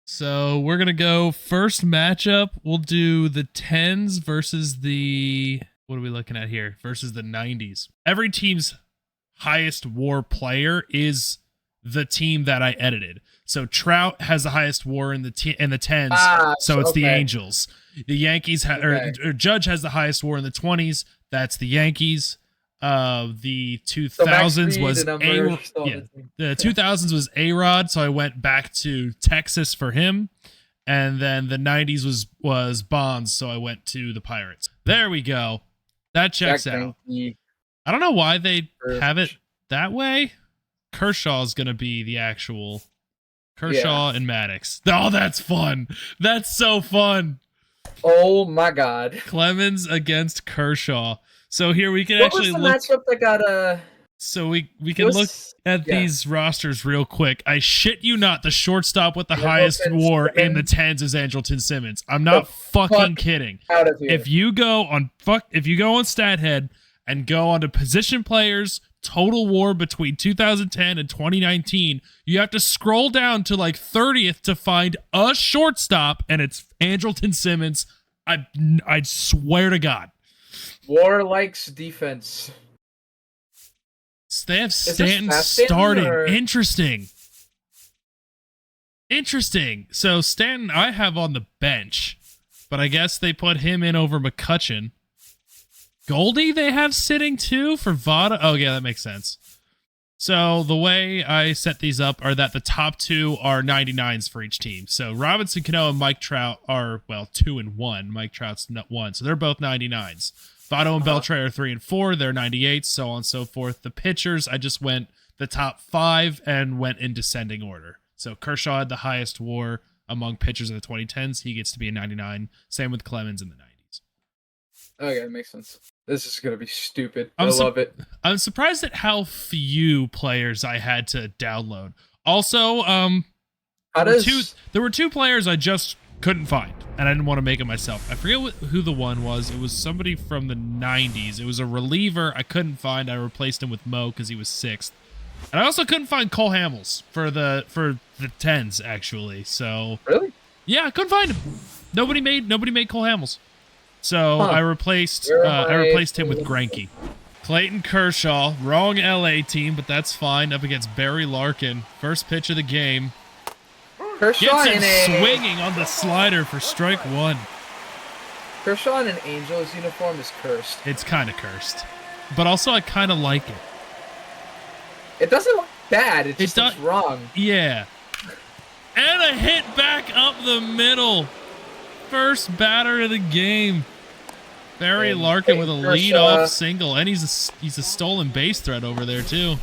So we're gonna go first matchup. We'll do the 10s versus the what are we looking at here? Versus the 90s. Every team's highest WAR player is the team that I edited. So Trout has the highest WAR in the 10s, so it's the Angels. The Yankees or Judge has the highest WAR in the 20s. That's the Yankees. The 2000s was the 2000s was A-Rod, so I went back to Texas for him, and then the 90s was Bonds, so I went to the Pirates. There we go. That checks out. I don't know why they have it that way. Kershaw's gonna be the actual Kershaw and Maddox. Oh, that's fun. That's so fun. Oh my God. Clemens against Kershaw. So here we can actually look. What was the matchup that got So we can look at these rosters real quick. I shit you not, the shortstop with the highest WAR in the 10s is Andrelton Simmons. I'm not fucking kidding. Out of here. If you go on StatHead and go onto position players total WAR between 2010 and 2019, you have to scroll down to like 30th to find a shortstop, and it's Andrelton Simmons. I swear to God. WAR likes defense. They have Stanton starting. Interesting. So Stanton I have on the bench, but I guess they put him in over McCutchen. Goldie they have sitting too for Vada. Oh yeah, that makes sense. So the way I set these up are that the top two are 99s for each team. So Robinson Cano and Mike Trout are, 2 and 1. Mike Trout's 1, so they're both 99s. Votto and Beltre are 3 and 4. They're 98s, so on and so forth. The pitchers, I just went the top 5 and went in descending order. So Kershaw had the highest WAR among pitchers in the 2010s. He gets to be a 99. Same with Clemens in the 90s. Okay, that makes sense. This is going to be stupid. I love it. I'm surprised at how few players I had to download. Also, there were 2 players I just couldn't find, and I didn't want to make it myself. I forget who the one was. It was somebody from the 90s. It was a reliever I couldn't find. I replaced him with Mo because he was 6th. And I also couldn't find Cole Hamels for the 10s, actually. So really? Yeah, I couldn't find him. Nobody made Cole Hamels. So I replaced him with Greinke. Clayton Kershaw, wrong LA team, but that's fine. Up against Barry Larkin, first pitch of the game. Kershaw gets him swinging on the slider for strike 1. Kershaw in an Angels uniform is cursed. It's kind of cursed, but also I kind of like it. It doesn't look bad. It just looks wrong. Yeah. And a hit back up the middle. First batter of the game. Barry Larkin with a leadoff single, and he's a stolen base threat over there too.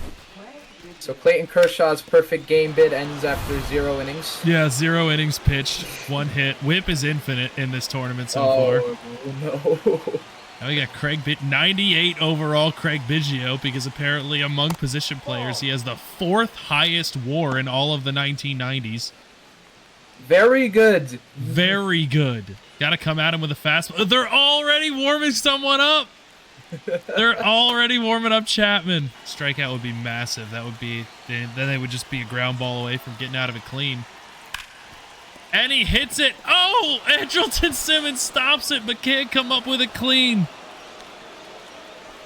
So Clayton Kershaw's perfect game bid ends after 0 innings. Yeah, 0 innings pitched, 1 hit. WHIP is infinite in this tournament so far. No. Now we got 98 overall Craig Biggio, because apparently among position players he has the 4th highest WAR in all of the 1990s. Very good. Very good. Got to come at him with a fastball. They're already warming someone up. They're already warming up Chapman. Strikeout would be massive. That would be, then they would just be a ground ball away from getting out of it clean. And he hits it. Oh, Andrelton Simmons stops it, but can't come up with it clean.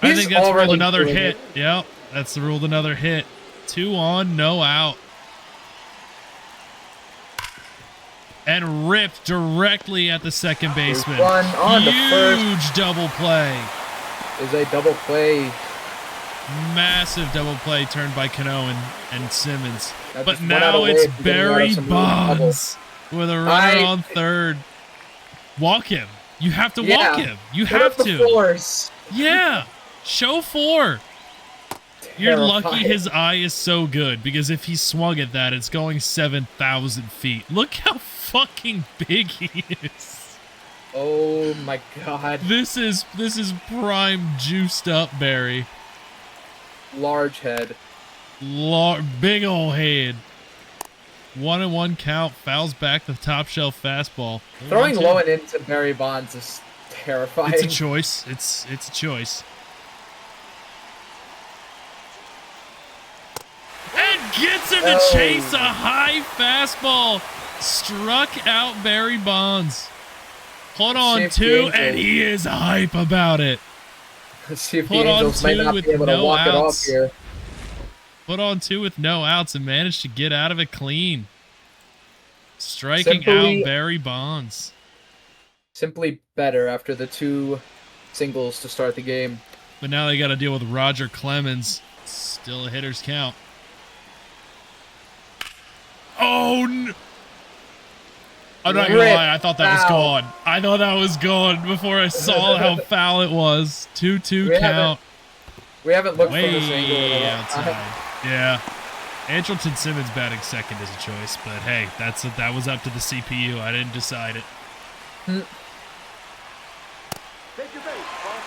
I think that's ruled another hit. Yep, that's ruled another hit. 2 on, no out. And ripped directly at the second baseman. Run on Huge double play. Is a double play. Massive double play turned by Cano and Simmons. But now it's Barry Bonds with a runner on third. Walk him. You have to walk him. You have to. Yeah. Show 4. You're lucky his eye is so good, because if he swung at that, it's going 7,000 feet. Look how fucking big he is. Oh my God. This is prime juiced up Barry. Large head. Big ol' head. 1-1 count, fouls back the top shelf fastball. Throwing low and into Barry Bonds is terrifying. It's a choice. It's a choice. And gets him to chase a high fastball. struck out Barry Bonds. Hold on See if the two, Angels- and he is hype about it. Let's see if the Put on Angels might two not with be able to no walk it off outs. here. Put on 2 with no outs and managed to get out of it clean. Striking Simply- out Barry Bonds. Simply better after the 2 singles to start the game. But now they got to deal with Roger Clemens. Still a hitter's count. Oh, no. I'm not going to Rip lie. I thought that was foul. gone. I thought that was gone before I saw how foul it was. 2-2 We count. We haven't looked from this angle Way at all. outside. Yeah. Andrelton Simmons batting second is a choice, but hey, that was up to the CPU. I didn't decide it.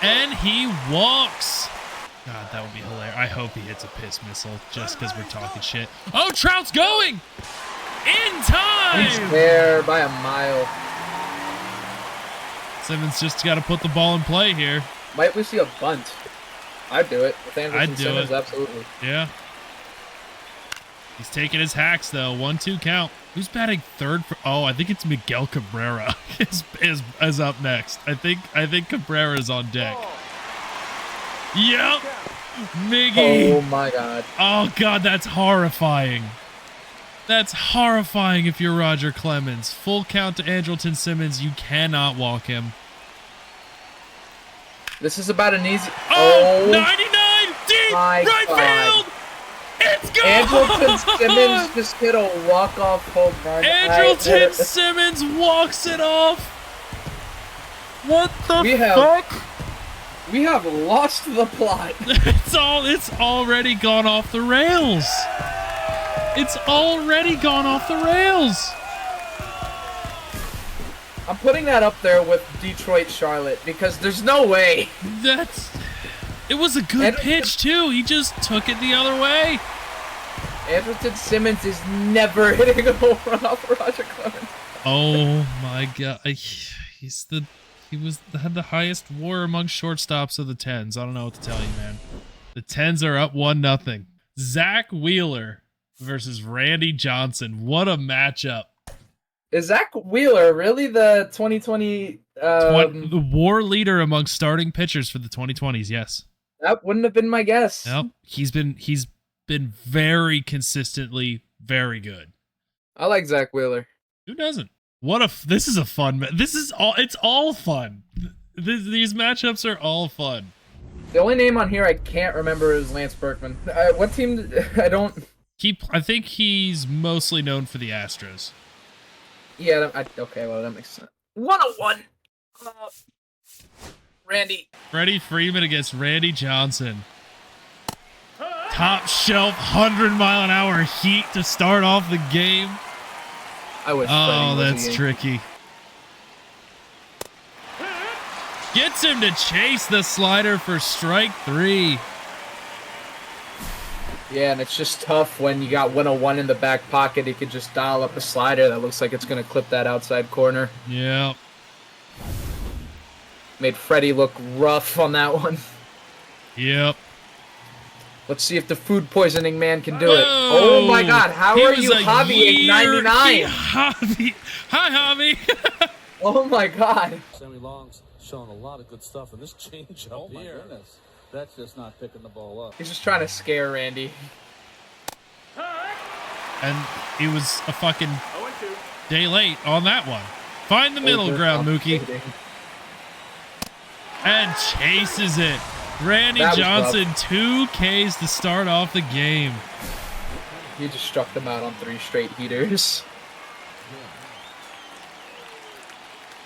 And he walks. God, that would be hilarious. I hope he hits a piss missile just because we're talking shit. Oh, Trout's going! In He's time! there by a mile. Simmons just got to put the ball in play here. Might we see a bunt? I'd do it. With I'd Anderson do Simmons, it. absolutely. Yeah. He's taking his hacks, though. 1-2 count. Who's batting third? Oh, I think it's Miguel Cabrera is up next. I think Cabrera is on deck. Yep. Miggy. Oh my god. Oh, God, that's horrifying. That's horrifying if you're Roger Clemens. Full count to Andrelton Simmons. You cannot walk him. This is about an easy. Oh, 99 deep my right God. field. It's gone. Andrelton Simmons just hit a walk-off home run. Andrelton Simmons walks it off. What the fuck? We have lost the plot. It's already gone off the rails. It's already gone off the rails. I'm putting that up there with Detroit Charlotte because there's no way. It was a good pitch too. He just took it the other way. Andrelton Simmons is never hitting a home run off Roger Clemens. Oh my God. He had the highest WAR among shortstops of the 10s. I don't know what to tell you, man. The 10s are up 1-0. Zach Wheeler versus Randy Johnson. What a matchup. Is Zach Wheeler really the 2020? The WAR leader among starting pitchers for the 2020s. Yes. That wouldn't have been my guess. Yep. He's been very consistently very good. I like Zach Wheeler. Who doesn't? This is a fun. It's all fun. These matchups are all fun. The only name on here I can't remember is Lance Berkman. What team? I don't. I think he's mostly known for the Astros. Yeah. Okay. Well, that makes sense. 101. Randy. Freddie Freeman against Randy Johnson. Top shelf 100-mile-an-hour heat to start off the game. I wish. Oh, Freddie was that's a tricky. Gets him to chase the slider for strike 3. Yeah, and it's just tough when you got 101 in the back pocket. He could just dial up a slider that looks like it's going to clip that outside corner. Yeah. Made Freddie look rough on that one. Yep. Let's see if the food poisoning man can do it. Oh my God, how are you, Javi, at 99? Javi. Hi, Javi. Oh my God. Sammy Long's showing a lot of good stuff, and this change up here. Goodness. That's just not picking the ball up. He's just trying to scare Randy. And he was a fucking day late on that one. Find the middle ground, Mookie. And chases it. Randy Johnson, 2 Ks to start off the game. He just struck them out on 3 straight heaters.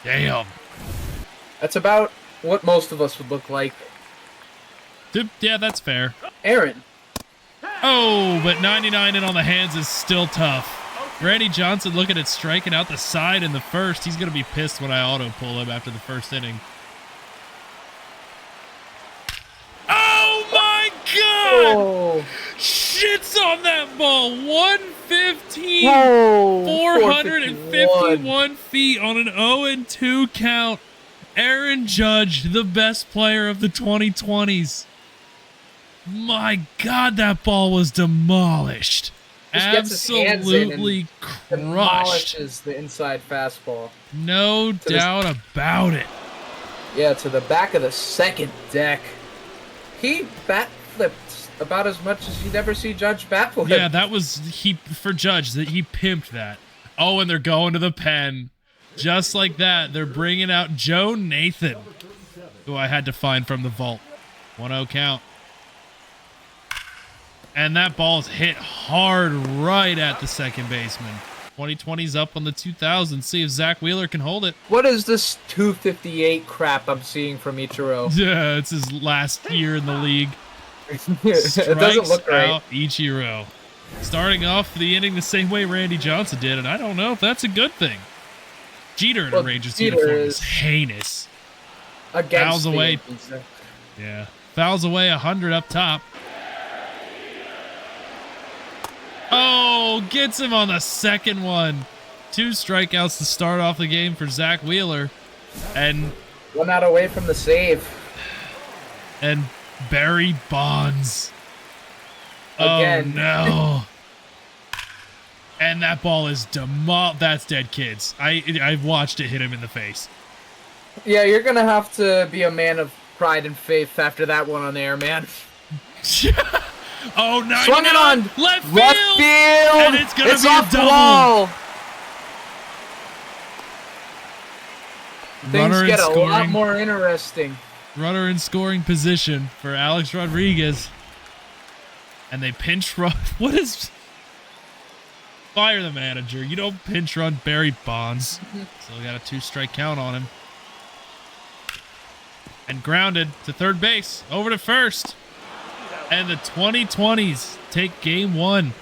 Damn. That's about what most of us would look like. Yeah, that's fair. Aaron. Oh, but 99 in on the hands is still tough. Randy Johnson looking at striking out the side in the first. He's going to be pissed when I auto pull him after the first inning. Oh my God! Oh. Shits on that ball. 115. Oh, 451 feet on an 0-2 count. Aaron Judge, the best player of the 2020s. My God, that ball was demolished. Just gets his hands in and absolutely crushed. demolishes the inside fastball. No doubt about it. Yeah, to the back of the second deck. He bat flipped about as much as you'd ever see Judge bat flip. Yeah, that was for Judge. That he pimped that. Oh, and they're going to the pen. Just like that, they're bringing out Joe Nathan, who I had to find from the vault. 1-0 count. And that ball's hit hard right at the second baseman. 2020's up on the 2000s. See if Zach Wheeler can hold it. What is this 258 crap I'm seeing from Ichiro? Yeah, it's his last year in the league. It doesn't look right. Out Ichiro. Starting off the inning the same way Randy Johnson did, and I don't know if that's a good thing. Jeter in a Rangers uniform is heinous. Against fouls away. Yeah. Fouls away 100 up top. Oh, gets him on the second one. 2 strikeouts to start off the game for Zach Wheeler. And 1 out away from the save. And Barry Bonds. Again. Oh, no. And that ball is that's dead, kids. I've watched it hit him in the face. Yeah, you're going to have to be a man of pride and faith after that one on the air, man. Oh, 99. Swung it on left field. And it's going to be off a double. The wall. Things get a lot more interesting. Runner in scoring position for Alex Rodriguez. And they pinch run. What is... Fire the manager. You don't pinch run Barry Bonds. Still got a 2-strike count on him. And grounded to third base. Over to first. And the 2020s take game 1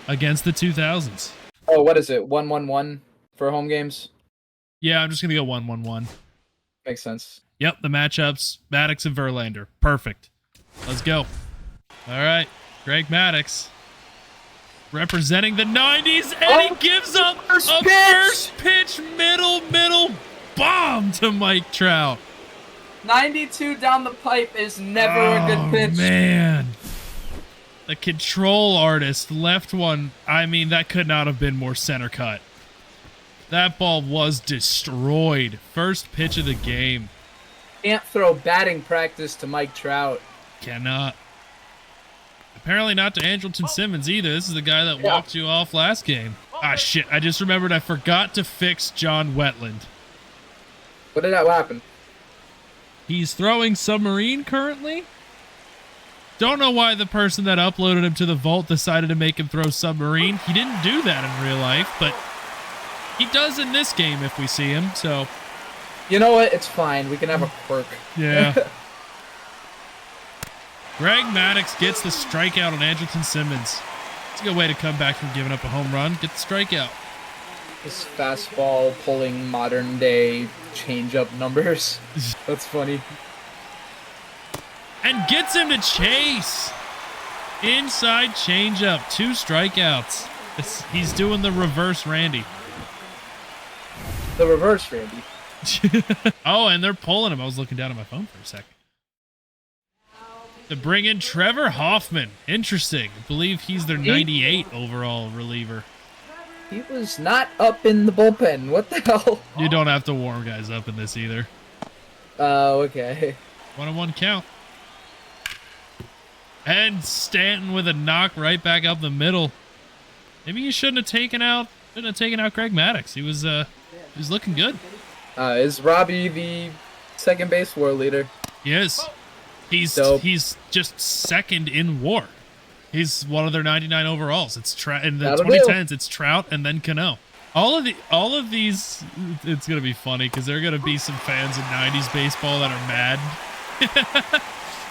against the 2000s. Oh, what is it? 1-1-1 for home games? Yeah, I'm just going to go 1-1-1. Makes sense. Yep, the matchups, Maddox and Verlander. Perfect. Let's go. All right, Greg Maddux representing the 90s, and he gives up a first pitch middle bomb to Mike Trout. 92 down the pipe is never a good pitch. Man. The control artist left one. I mean, that could not have been more center cut. That ball was destroyed. First pitch of the game. Can't throw batting practice to Mike Trout. Cannot. Apparently not to Andrelton Simmons either. This is the guy that walked you off last game. Ah, shit. I just remembered I forgot to fix John Wetland. What happened? He's throwing Submarine currently. Don't know why the person that uploaded him to the vault decided to make him throw Submarine. He didn't do that in real life, but he does in this game if we see him, so... You know what? It's fine. We can have a quirk. Yeah. Greg Maddux gets the strikeout on Andrelton Simmons. It's a good way to come back from giving up a home run. Get the strikeout. This fastball pulling modern day change-up numbers. That's funny. And gets him to chase. Inside changeup. 2 strikeouts. He's doing the reverse Randy. The reverse Randy. Oh, and they're pulling him. I was looking down at my phone for a second. To bring in Trevor Hoffman. Interesting. I believe he's their 98 overall reliever. He was not up in the bullpen. What the hell? You don't have to warm guys up in this either. Oh, okay. 1-1 count. And Stanton with a knock right back up the middle. Maybe you shouldn't have taken out Greg Maddux. He was looking good. Is Robbie the second base WAR leader? He is. He's just second in WAR. He's one of their 99 overalls. It's in the 2010s. It's Trout and then Cano. All of these. It's gonna be funny because there are gonna be some fans in 90s baseball that are mad.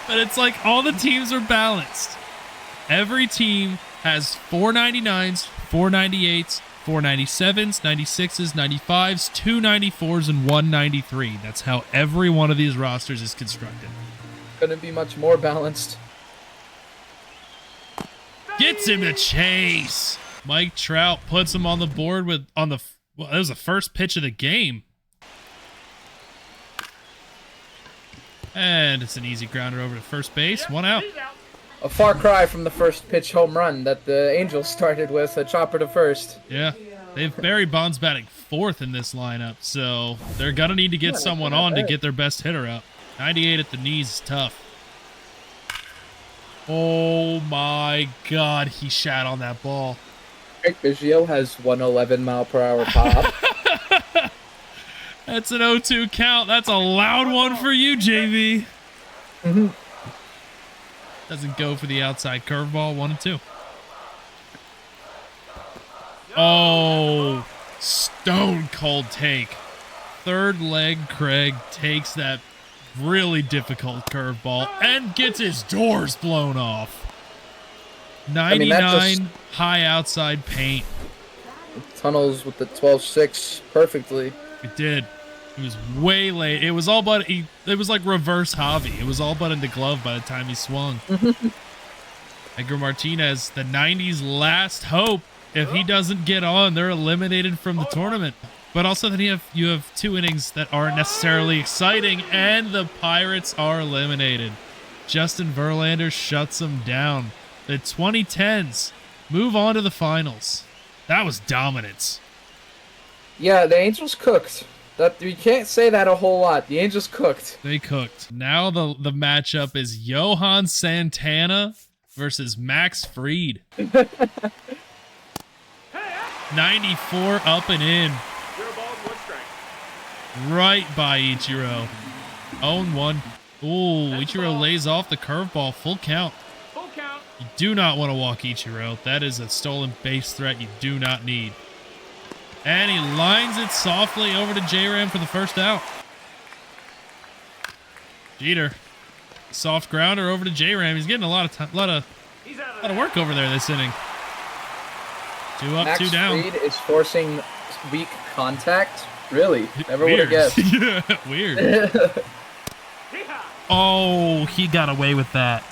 But it's like all the teams are balanced. Every team has 499s, 498s, 497s, 96s, 95s, 294s, and 193. That's how every one of these rosters is constructed. Couldn't be much more balanced. Gets him to chase. Mike Trout puts him on the board that was the first pitch of the game. And it's an easy grounder over to first base. 1 out. A far cry from the first pitch home run that the Angels started with, a chopper to first. Yeah. They've Barry Bonds batting 4th in this lineup, so they're going to need to get someone on to get their best hitter out. 98 at the knees is tough. Oh my God, he shat on that ball. Craig Biggio has 111 mile per hour pop. That's an 0-2 count. That's a loud one for you, JV. Doesn't go for the outside curveball. 1-2. Oh, stone cold take. Third leg, Craig takes that really difficult curveball and gets his doors blown off. 99 high outside paint. Tunnels with the 12-6 perfectly. It did. It was way late. It was all but it was like reverse Javi. It was all but in the glove by the time he swung. Edgar Martinez, the 90s last hope. If he doesn't get on, they're eliminated from the tournament. But also then you have 2 innings that aren't necessarily exciting, and the Pirates are eliminated. Justin Verlander shuts them down. The 2010s move on to the finals. That was dominance. Yeah, the Angels cooked. That we can't say that a whole lot. The Angels cooked. They cooked. Now the matchup is Johan Santana versus Max Fried. 94 up and in. Right by Ichiro. 0-1. Ooh, Ichiro lays off the curveball. Full count. You do not want to walk Ichiro. That is a stolen base threat you do not need. And he lines it softly over to J-Ram for the first out. Jeter. Soft grounder over to J-Ram. He's getting a lot of work over there this inning. 2 up, Max 2 down. Fried is forcing weak contact. Really? Never would have guessed. Yeah, weird. Oh, he got away with that.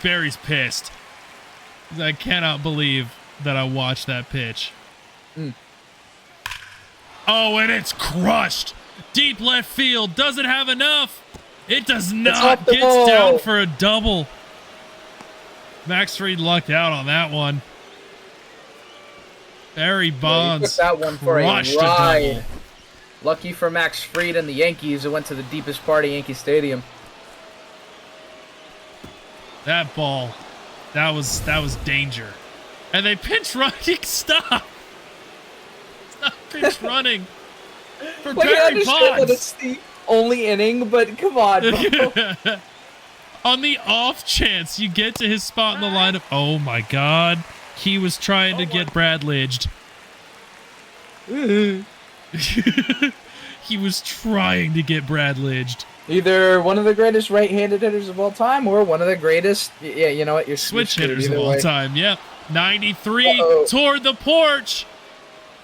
Barry's pissed. I cannot believe that I watched that pitch. Oh, and it's crushed. Deep left field. Doesn't have enough. It does not. Gets down for a double. Max Fried lucked out on that one. Barry Bonds that one for a crushed ride. a double. Lucky for Max Fried and the Yankees, it went to the deepest part of Yankee Stadium. That ball, that was danger. And they pinch running. Stop pinch running for Well, Barry Bonds. That it's the only inning, but come on, bro. On the off chance you get to his spot in the lineup. Oh my God. He was trying to get Bradledged. He was trying to get Bradledged. Either one of the greatest right-handed hitters of all time or one of the greatest, yeah, you know what, you're Switch you're hitters of either all way. time. Yep. 93 toward the porch.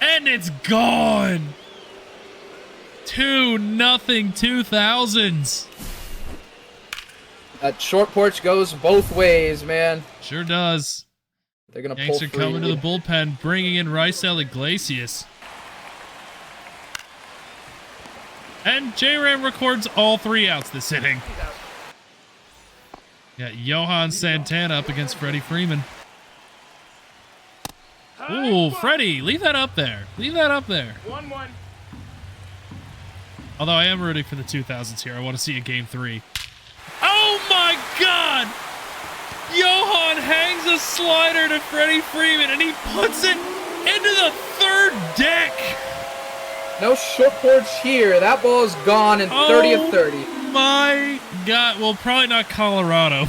And it's gone. 2-0 2000s. That short porch goes both ways, man. Sure does. They're gonna Yanks pull are coming to free. the bullpen, bringing in Raisel Iglesias. And J-Ram records all 3 outs this inning. Got Johan Santana up against Freddie Freeman. Ooh, Freddie, leave that up there. Leave that up there. 1-1. Although I am rooting for the 2000s here. I want to see a game 3. Oh my God! Johan hangs a slider to Freddie Freeman and he puts it into the 3rd deck. No short porch here. That ball is gone in 30 of 30. My God. Well, probably not Colorado.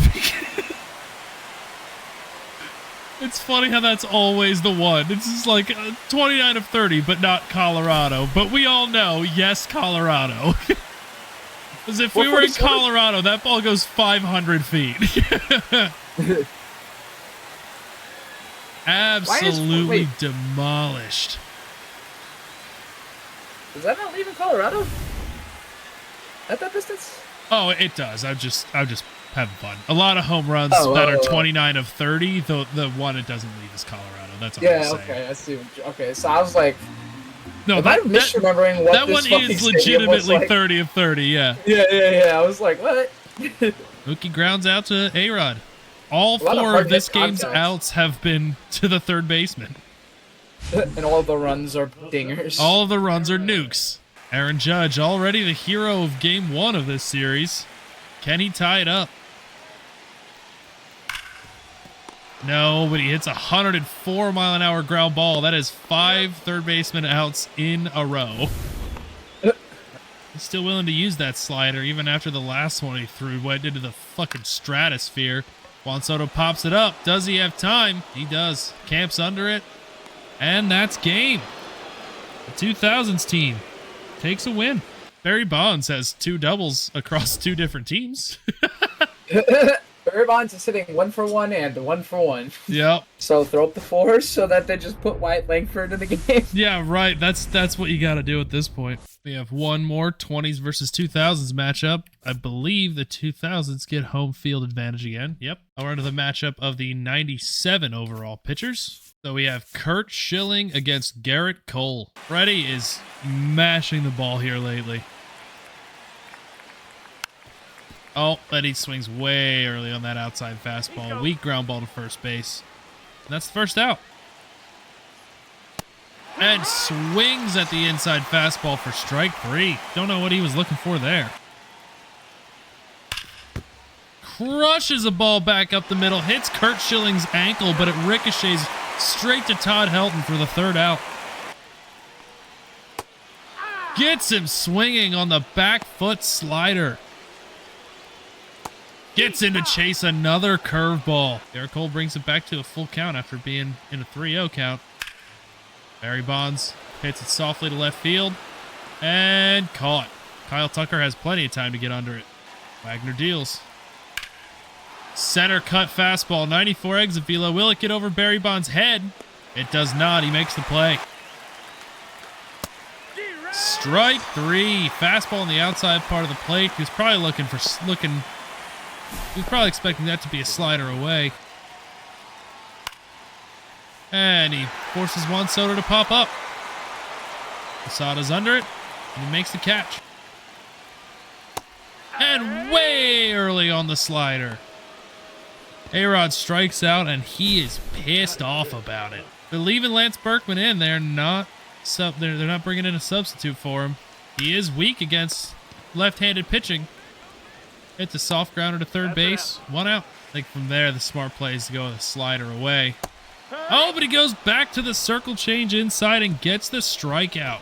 It's funny how that's always the one. It's just like 29 of 30, but not Colorado. But we all know, yes, Colorado. Because if we were in Colorado, that ball goes 500 feet. Absolutely demolished. Does that not leave in Colorado? At that distance? Oh, it does. I'm just having fun. A lot of home runs that are 29 of 30. The one it doesn't leave is Colorado. That's all I'm saying. Okay, I see. Okay, so I was like, no, I'm misremembering what that this one is legitimately 30 of 30. Yeah. Yeah. I was like, what? Mookie grounds out to A-Rod. All A lot of 4 hard of this hit game's contacts. outs have been to the third baseman. And all the runs are dingers. All of the runs are nukes. Aaron Judge, already the hero of game 1 of this series. Can he tie it up? No, but he hits a 104-mile-an-hour ground ball. That is 5 third baseman outs in a row. He's still willing to use that slider, even after the last one he threw went into the fucking stratosphere. Juan Soto pops it up. Does he have time? He does. Camps under it. And that's game. The 2000s team takes a win. Barry Bonds has 2 doubles across 2 different teams. Barry Bonds is hitting 1 for 1 and 1 for 1. Yep. So throw up the 4s so that they just put Wyatt Langford in the game. Yeah, right. That's what you got to do at this point. We have one more 20s versus 2000s matchup. I believe the 2000s get home field advantage again. Yep. We're into the matchup of the 97 overall pitchers. So we have Curt Schilling against Garrett Cole. Freddie is mashing the ball here lately. Oh, but he swings way early on that outside fastball. Weak ground ball to first base. And that's the first out. And swings at the inside fastball for strike 3. Don't know what he was looking for there. Crushes a ball back up the middle. Hits Curt Schilling's ankle, but it ricochets straight to Todd Helton for the third out. Gets him swinging on the back foot slider. Gets in to chase another curveball. Garrett Cole brings it back to a full count after being in a 3-0 count. Barry Bonds hits it softly to left field and caught. Kyle Tucker has plenty of time to get under it. Wagner deals. Center cut fastball, 94 exit velo. Will it get over Barry Bonds' head? It does not. He makes the play. Strike 3. Fastball on the outside part of the plate. He was probably he was probably expecting that to be a slider away. And he forces Juan Soto to pop up. Posada's under it, and he makes the catch. And way early on the slider. A-Rod strikes out, and he is pissed off about it. They're leaving Lance Berkman in. They're not bringing in a substitute for him. He is weak against left-handed pitching. Hits a soft grounder to third base. 1 out. I think from there, the smart play is to go with a slider away. Oh, but he goes back to the circle change inside and gets the strikeout.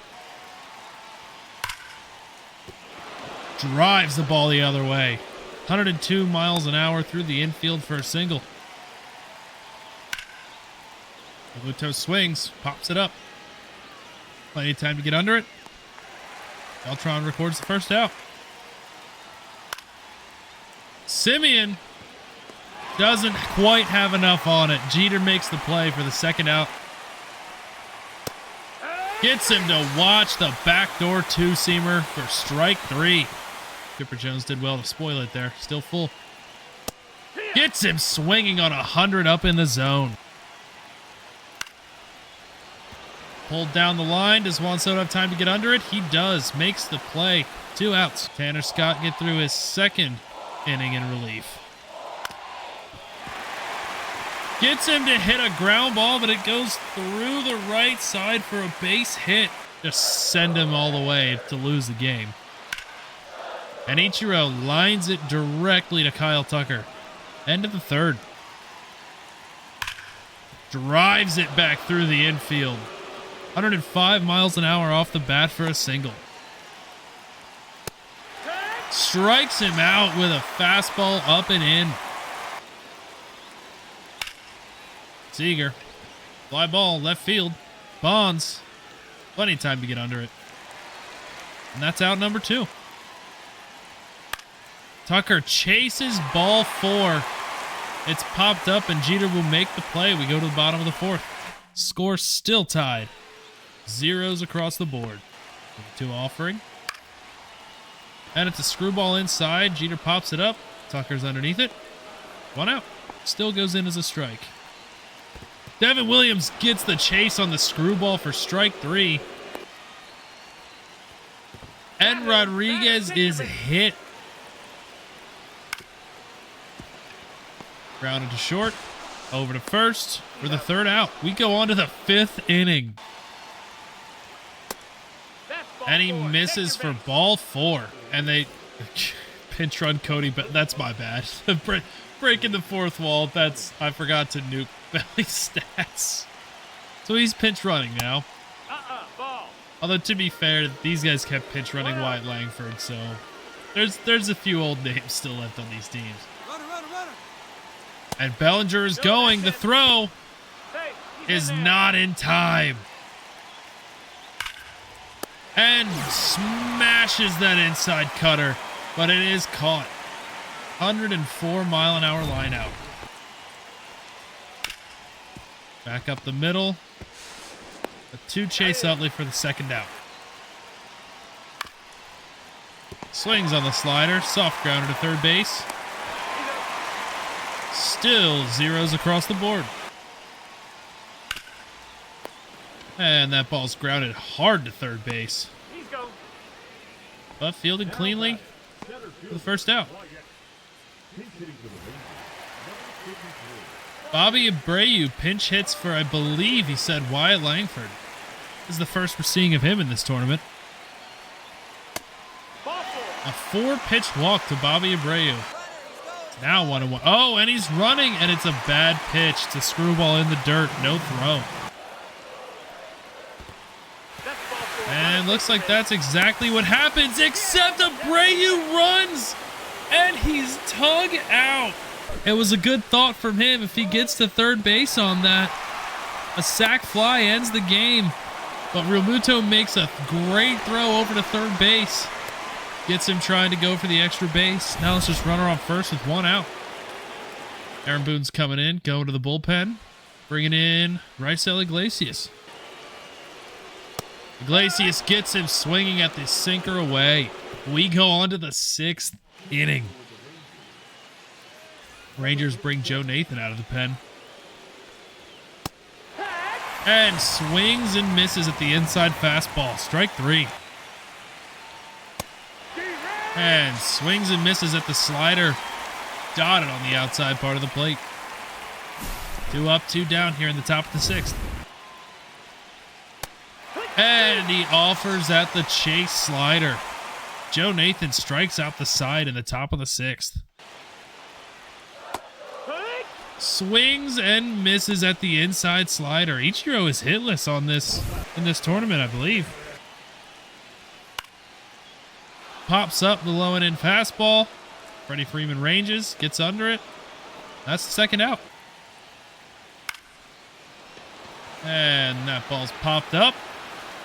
Drives the ball the other way. 102 miles an hour through the infield for a single. Luto swings, pops it up. Plenty of time to get under it. Beltran records the first out. Simeon doesn't quite have enough on it. Jeter makes the play for the second out. Gets him to watch the backdoor 2-seamer for strike 3. Chipper Jones did well to spoil it there. Still full. Gets him swinging on 100 up in the zone. Pulled down the line. Does Juan Soto have time to get under it? He does. Makes the play. 2 outs. Tanner Scott get through his second inning in relief. Gets him to hit a ground ball, but it goes through the right side for a base hit. Just send him all the way to lose the game. And Ichiro lines it directly to Kyle Tucker. End of the third. Drives it back through the infield. 105 miles an hour off the bat for a single. Strikes him out with a fastball up and in. Seager. Fly ball, left field. Bonds. Plenty of time to get under it. And that's out number 2. Tucker chases ball 4. It's popped up and Jeter will make the play. We go to the bottom of the 4th. Score still tied. 0s across the board. 2 offering. And it's a screwball inside. Jeter pops it up. Tucker's underneath it. 1 out. Still goes in as a strike. Devin Williams gets the chase on the screwball for strike 3. And Rodriguez is hit. Grounded to short. Over to first for the third out. We go on to the 5th inning. And he misses for ball 4. And they pinch run Cody. But that's my bad. Breaking the 4th wall. I forgot to nuke Belly's stats. So he's pinch running now. Although to be fair, these guys kept pinch running Wyatt Langford. So there's a few old names still left on these teams. And Bellinger is going. The throw is not in time. And smashes that inside cutter. But it is caught. 104-mile-an-hour line out. Back up the middle. A 2 Chase Utley for the second out. Swings on the slider. Soft grounder to third base. Still zeros across the board. And that ball's grounded hard to third base. But fielded cleanly for the first out. Bobby Abreu pinch hits for, I believe he said, Wyatt Langford. This is the first we're seeing of him in this tournament. A 4-pitch walk to Bobby Abreu. Now 1-1. Oh, and he's running, and it's a bad pitch. It's a screwball in the dirt. No throw. And looks like that's exactly what happens, except Abreu runs, and he's tug out. It was a good thought from him. If he gets to third base on that, a sac fly ends the game. But Realmuto makes a great throw over to third base. Gets him trying to go for the extra base. Now let's just run her on first with 1 out. Aaron Boone's coming in, going to the bullpen. Bringing in Raisel Iglesias. Iglesias gets him swinging at the sinker away. We go on to the 6th inning. Rangers bring Joe Nathan out of the pen. And swings and misses at the inside fastball. Strike 3. And swings and misses at the slider. Dotted on the outside part of the plate. 2 up, 2 down here in the top of the 6th. And he offers at the chase slider. Joe Nathan strikes out the side in the top of the 6th. Swings and misses at the inside slider. Ichiro is hitless on this in this tournament, I believe. Pops up the low and in fastball. Freddie Freeman ranges, gets under it. That's the second out. And that ball's popped up.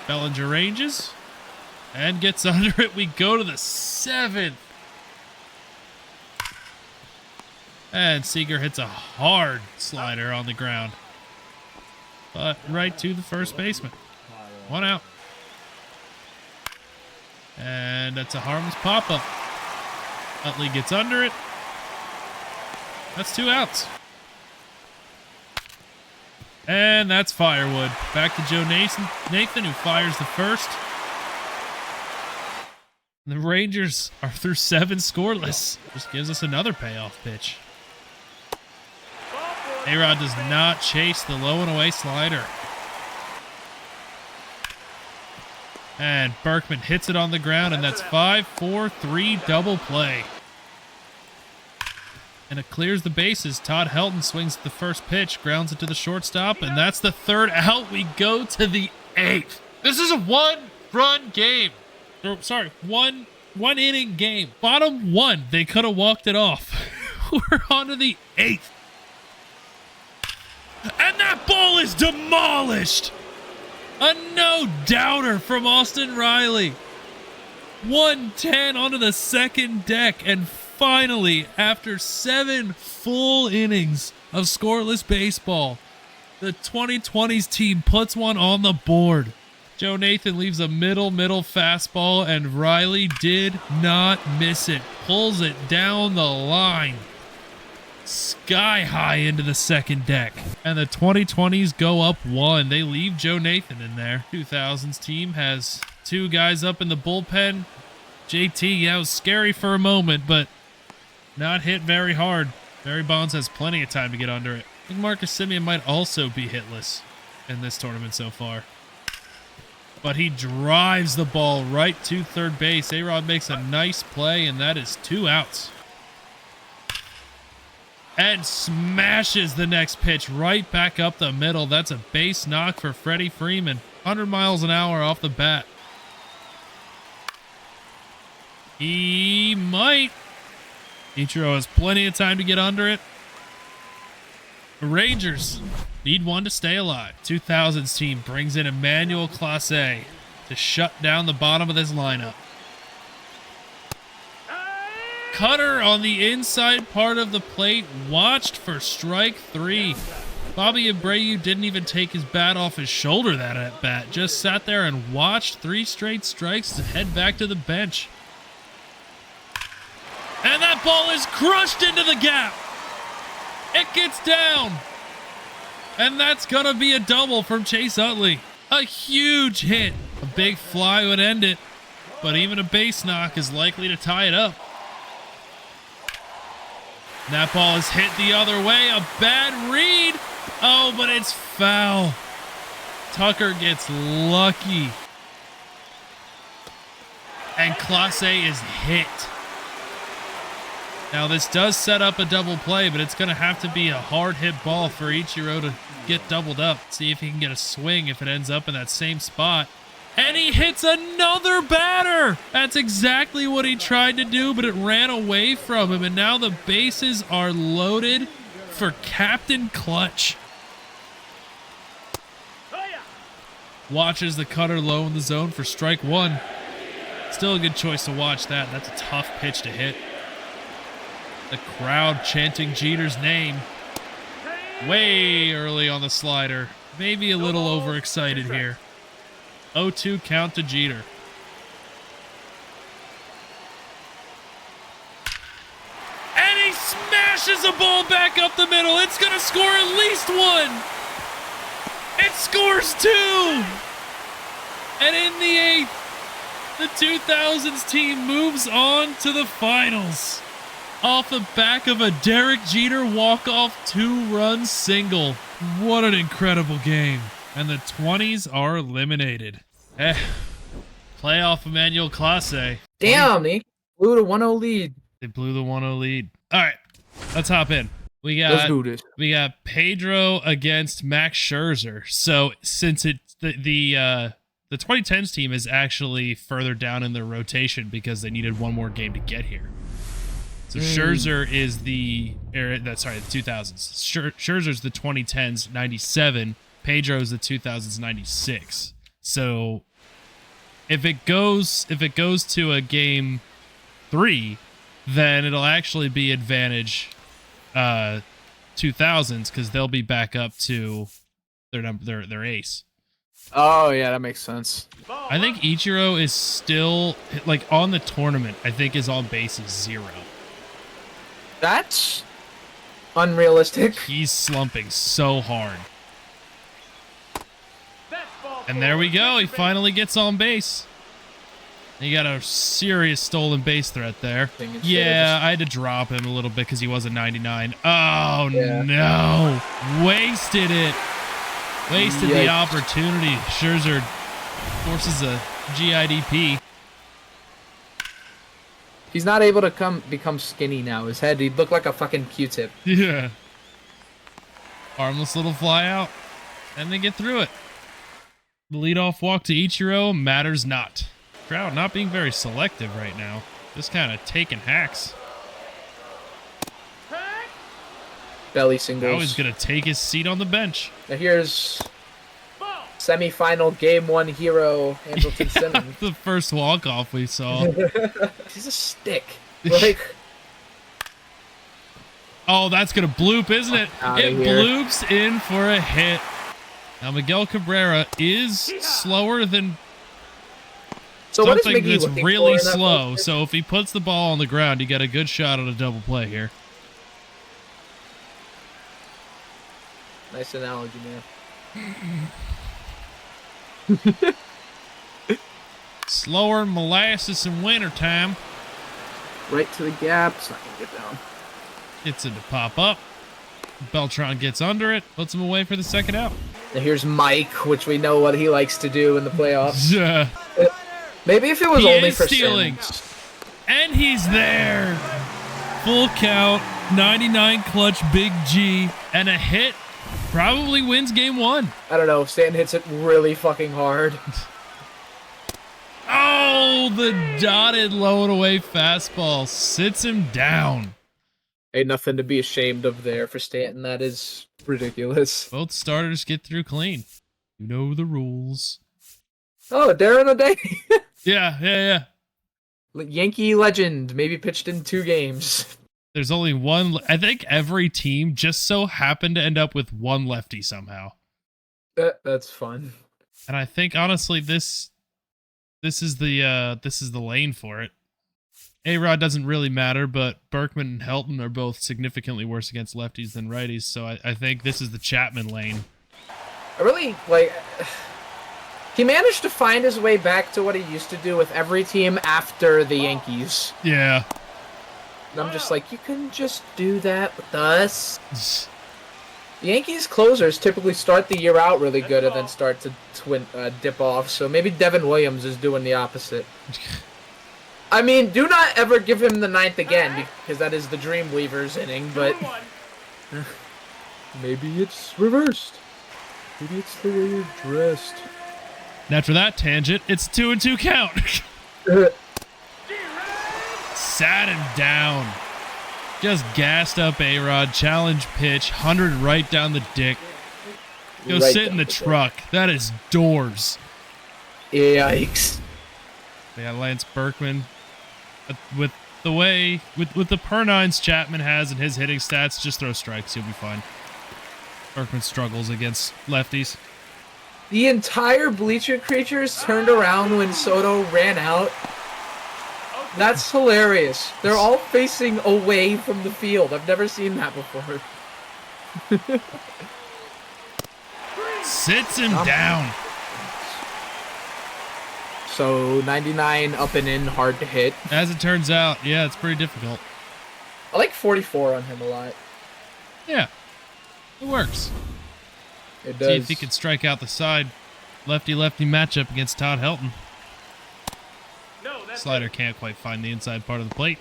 Bellinger ranges and gets under it. We go to the 7th. And Seager hits a hard slider on the ground. But right to the first baseman. 1 out. And that's a harmless pop-up. Utley gets under it. That's 2 outs. And that's Firewood. Back to Joe Nathan, who fires the first. The Rangers are through 7 scoreless. Just gives us another payoff pitch. A-Rod does not chase the low and away slider. And Berkman hits it on the ground, and that's 5-4-3 double play. And it clears the bases. Todd Helton swings at the first pitch, grounds it to the shortstop, and that's the 3rd out. We go to the 8th. This is a 1-run game. Sorry, one inning game. Bottom 1. They could have walked it off. We're on to the 8th. And that ball is demolished. A no-doubter from Austin Riley. 110 onto the second deck. And finally, after 7 full innings of scoreless baseball, the 2020s team puts one on the board. Joe Nathan leaves a middle fastball, and Riley did not miss it. Pulls it down the line. Sky high into the second deck. And the 2020s go up 1. They leave Joe Nathan in there. 2000s team has 2 guys up in the bullpen. JT, yeah, it was scary for a moment, but not hit very hard. Barry Bonds has plenty of time to get under it. I think Marcus Semien might also be hitless in this tournament so far. But he drives the ball right to third base. A-Rod makes a nice play, and that is 2 outs. And smashes the next pitch right back up the middle. That's a base knock for Freddie Freeman. 100 miles an hour off the bat. He might. Ichiro has plenty of time to get under it. The Rangers need one to stay alive. 2000s team brings in Emmanuel Clase to shut down the bottom of this lineup. Cutter on the inside part of the plate, watched for strike 3. Bobby Abreu didn't even take his bat off his shoulder that at bat. Just sat there and watched 3 straight strikes to head back to the bench. And that ball is crushed into the gap. It gets down. And that's going to be a double from Chase Utley. A huge hit. A big fly would end it. But even a base knock is likely to tie it up. And that ball is hit the other way. A bad read. Oh, but it's foul. Tucker gets lucky. And Clase is hit. Now, this does set up a double play, but it's going to have to be a hard hit ball for Ichiro to get doubled up. See if he can get a swing if it ends up in that same spot. And he hits another batter. That's exactly what he tried to do, but it ran away from him. And now the bases are loaded for Captain Clutch. Watches the cutter low in the zone for strike 1. Still a good choice to watch that. That's a tough pitch to hit. The crowd chanting Jeter's name way early on the slider. Maybe a little overexcited here. 0-2 count to Jeter. And he smashes a ball back up the middle. It's going to score at least 1. It scores 2. And in the 8th, the 2000s team moves on to the finals. Off the back of a Derek Jeter walk-off 2-run single. What an incredible game. And the 20s are eliminated. Playoff Emmanuel Clase. Damn, they blew the 1-0 lead. They blew the 1-0 lead. All right, let's hop in. Let's do this. We got Pedro against Max Scherzer. So since it's the 2010s team is actually further down in their rotation because they needed one more game to get here. So Scherzer is the 2000s. Scherzer's the 2010s 97. Pedro's the 2000s 96. So if it goes to a game 3, then it'll actually be advantage 2000s because they'll be back up to their ace. Oh yeah, that makes sense. I think Ichiro is still like on the tournament. I think his on base is 0. That's unrealistic. He's slumping so hard. And there we go. He finally gets on base. He got a serious stolen base threat there. Yeah, I had to drop him a little bit because he was a 99. Oh, yeah. No. Wasted it. Wasted the opportunity. Scherzer forces a GIDP. He's not able to become skinny now. His head, he looked like a fucking Q-tip. Yeah. Harmless little fly out. And they get through it. The leadoff walk to Ichiro matters not. Crowd not being very selective right now. Just kind of taking hacks. Belly singles. Now he's going to take his seat on the bench. Now here's semifinal game 1 hero, Andrelton Simmons. The first walk-off we saw. He's a stick. Like, oh, that's going to bloop, isn't it? It bloops in for a hit. Now Miguel Cabrera is slower than something that's really slow. So if he puts the ball on the ground, you get a good shot on a double play here. Nice analogy, man. Slower molasses in wintertime. Right to the gap. It's not going to get down. Gets it to pop up. Beltran gets under it, puts him away for the second out. And here's Mike, which we know what he likes to do in the playoffs. Yeah. Maybe if it was He only is for stealing. Sims. And he's there. Full count, 99 clutch Big G, and a hit probably wins game 1. I don't know. Stan hits it really fucking hard. Oh, the dotted low and away fastball sits him down. Ain't nothing to be ashamed of there for Stanton. That is ridiculous. Both starters get through clean. You know the rules. Oh, Darren O'Day. Yeah. Yankee legend. Maybe pitched in 2 games. There's only one. I think every team just so happened to end up with one lefty somehow. That's fun. And I think honestly, this is the lane for it. A-Rod doesn't really matter, but Berkman and Helton are both significantly worse against lefties than righties, so I think this is the Chapman lane. I really, like... He managed to find his way back to what he used to do with every team after the Yankees. Yeah. And I'm just like, you can just do that with us. The Yankees closers typically start the year out really good and then start to dip off, so maybe Devin Williams is doing the opposite. I mean, do not ever give him the 9th again, because that is the Dreamweaver's inning, but... Maybe it's reversed. Maybe it's the way you're dressed. And after that tangent, it's 2-2 count. Sat him down. Just gassed up A-Rod, challenge pitch, 100 right down the dick. Go Right sit in down the the truck. That is doors. Yikes. Yeah, Lance Berkman. With the way, with the per-nines Chapman has and his hitting stats, just throw strikes. You'll be fine. Berkman struggles against lefties. The entire Bleacher Creatures turned around when Soto ran out. That's hilarious. They're all facing away from the field. I've never seen that before. Sits him down. So 99 up and in, hard to hit. As it turns out, yeah, it's pretty difficult. I like 44 on him a lot. Yeah, it works. It does. See if he can strike out the side. Lefty-lefty matchup against Todd Helton. Slider can't quite find the inside part of the plate.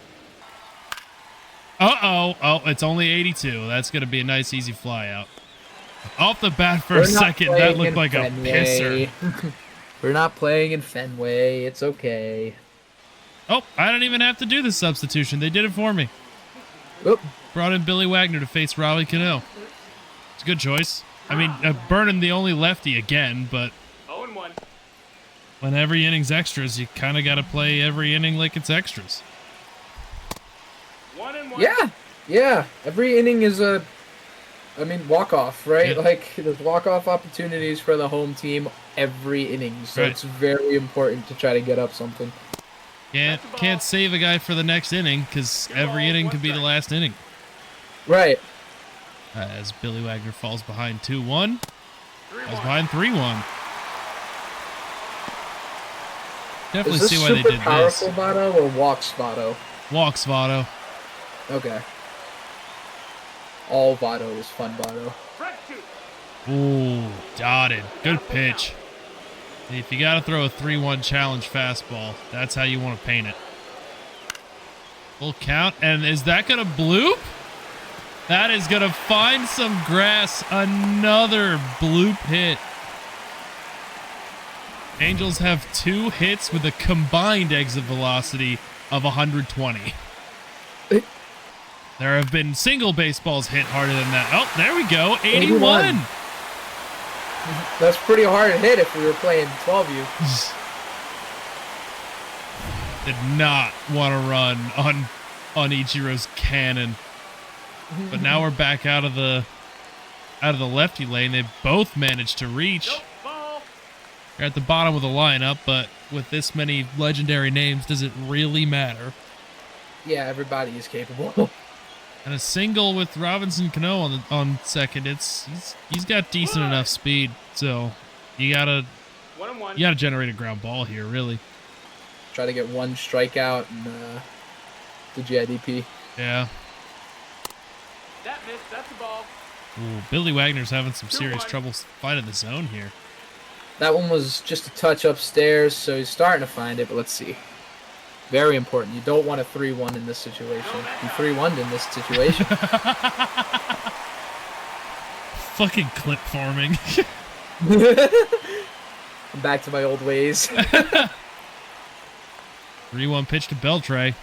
Uh-oh. Oh, it's only 82. That's going to be a nice, easy fly out. Off the bat for a second, that looked like a pisser. We're not playing in Fenway. It's okay. Oh, I didn't even have to do the substitution. They did it for me. Oop. Brought in Billy Wagner to face Robbie Cano. It's a good choice. I mean, Burning the only lefty again, but 0-1. when every inning's extras, you kind of got to play every inning like it's extras. 1-1. Yeah. Every inning is walk-off, right? Yeah. Like, there's walk-off opportunities for the home team every inning, so Right. it's very important to try to get up something. Can't save a guy for the next inning because every inning could be the last inning. Right. As Billy Wagner falls behind 2-1. Falls behind 3-1. Definitely Is this see why they super did this. powerful Votto or walks Votto? Walks Votto. Okay. All Votto is fun Votto. Ooh, dotted. Good pitch. If you got to throw a 3-1 challenge fastball, that's how you want to paint it. Full count. And is that going to bloop? That is going to find some grass. Another bloop hit. Angels have 2 hits with a combined exit velocity of 120. There have been single baseballs hit harder than that. Oh, there we go. 81. That's pretty hard to hit if we were playing 12U. Did not want to run on Ichiro's cannon. But now we're back out of the lefty lane. They both managed to reach. They're at the bottom of the lineup, but with this many legendary names, does it really matter? Yeah, everybody is capable. And a single with Robinson Cano on second. He's got decent enough speed, so you gotta generate a ground ball here, really. Try to get 1 strikeout and the GIDP. Yeah. That's the ball. Ooh, Billy Wagner's having some serious trouble finding the zone here. That one was just a touch upstairs, so he's starting to find it, but let's see. Very important. You don't want a 3-1 in this situation. You 3-1'd in this situation. Fucking clip farming. I'm back to my old ways. 3-1 pitch to Beltray.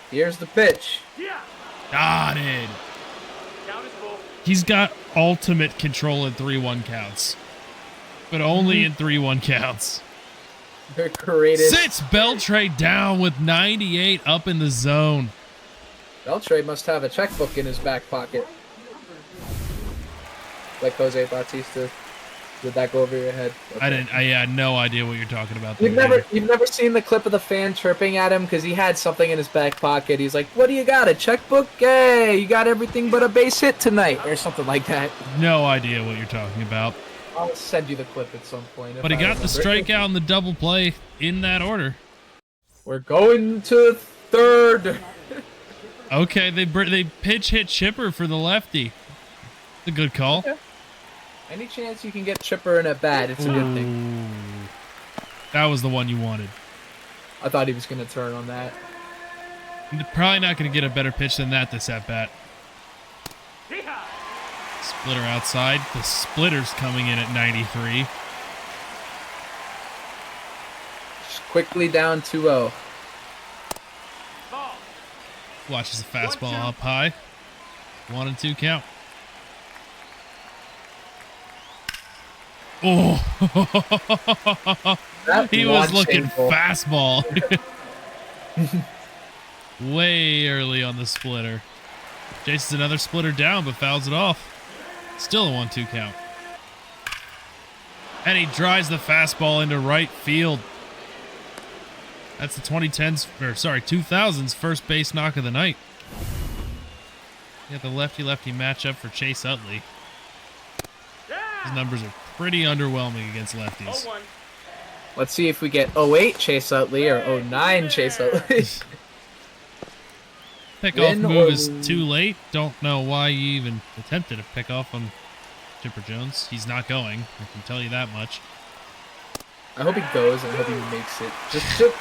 Here's the pitch. Got it. He's got ultimate control in 3-1 counts. But only in 3-1 counts. They're creative. Sits Beltray down with 98 up in the zone. Beltray must have a checkbook in his back pocket. Like Jose Bautista. Did that go over your head? Okay. I had no idea what you're talking about there. You've never seen the clip of the fan chirping at him because he had something in his back pocket. He's like, "What do you got? A checkbook? Hey, you got everything but a base hit tonight," or something like that. No idea what you're talking about. I'll send you the clip at some point. But he got the strikeout and the double play in that order. We're going to third. Okay, they pitch hit Chipper for the lefty. It's a good call. Okay. Any chance you can get Chipper in at bat, it's a good thing. Ooh. That was the one you wanted. I thought he was going to turn on that. Probably not going to get a better pitch than that this at-bat. Splitter outside. The splitter's coming in at 93. Just quickly down 2-0. Watches the fastball up high. 1-2 count. Oh, he was looking fastball. Way early on the splitter. Jason's another splitter down, but fouls it off. Still a 1-2 count. And he drives the fastball into right field. That's the 2000's first base knock of the night. You got the lefty-lefty matchup for Chase Utley. His numbers are pretty underwhelming against lefties. Let's see if we get 08 Chase Utley or 09 Chase Utley. Pickoff move is too late. Don't know why he even attempted a pickoff on Chipper Jones. He's not going. I can tell you that much. I hope he goes and I hope he makes it.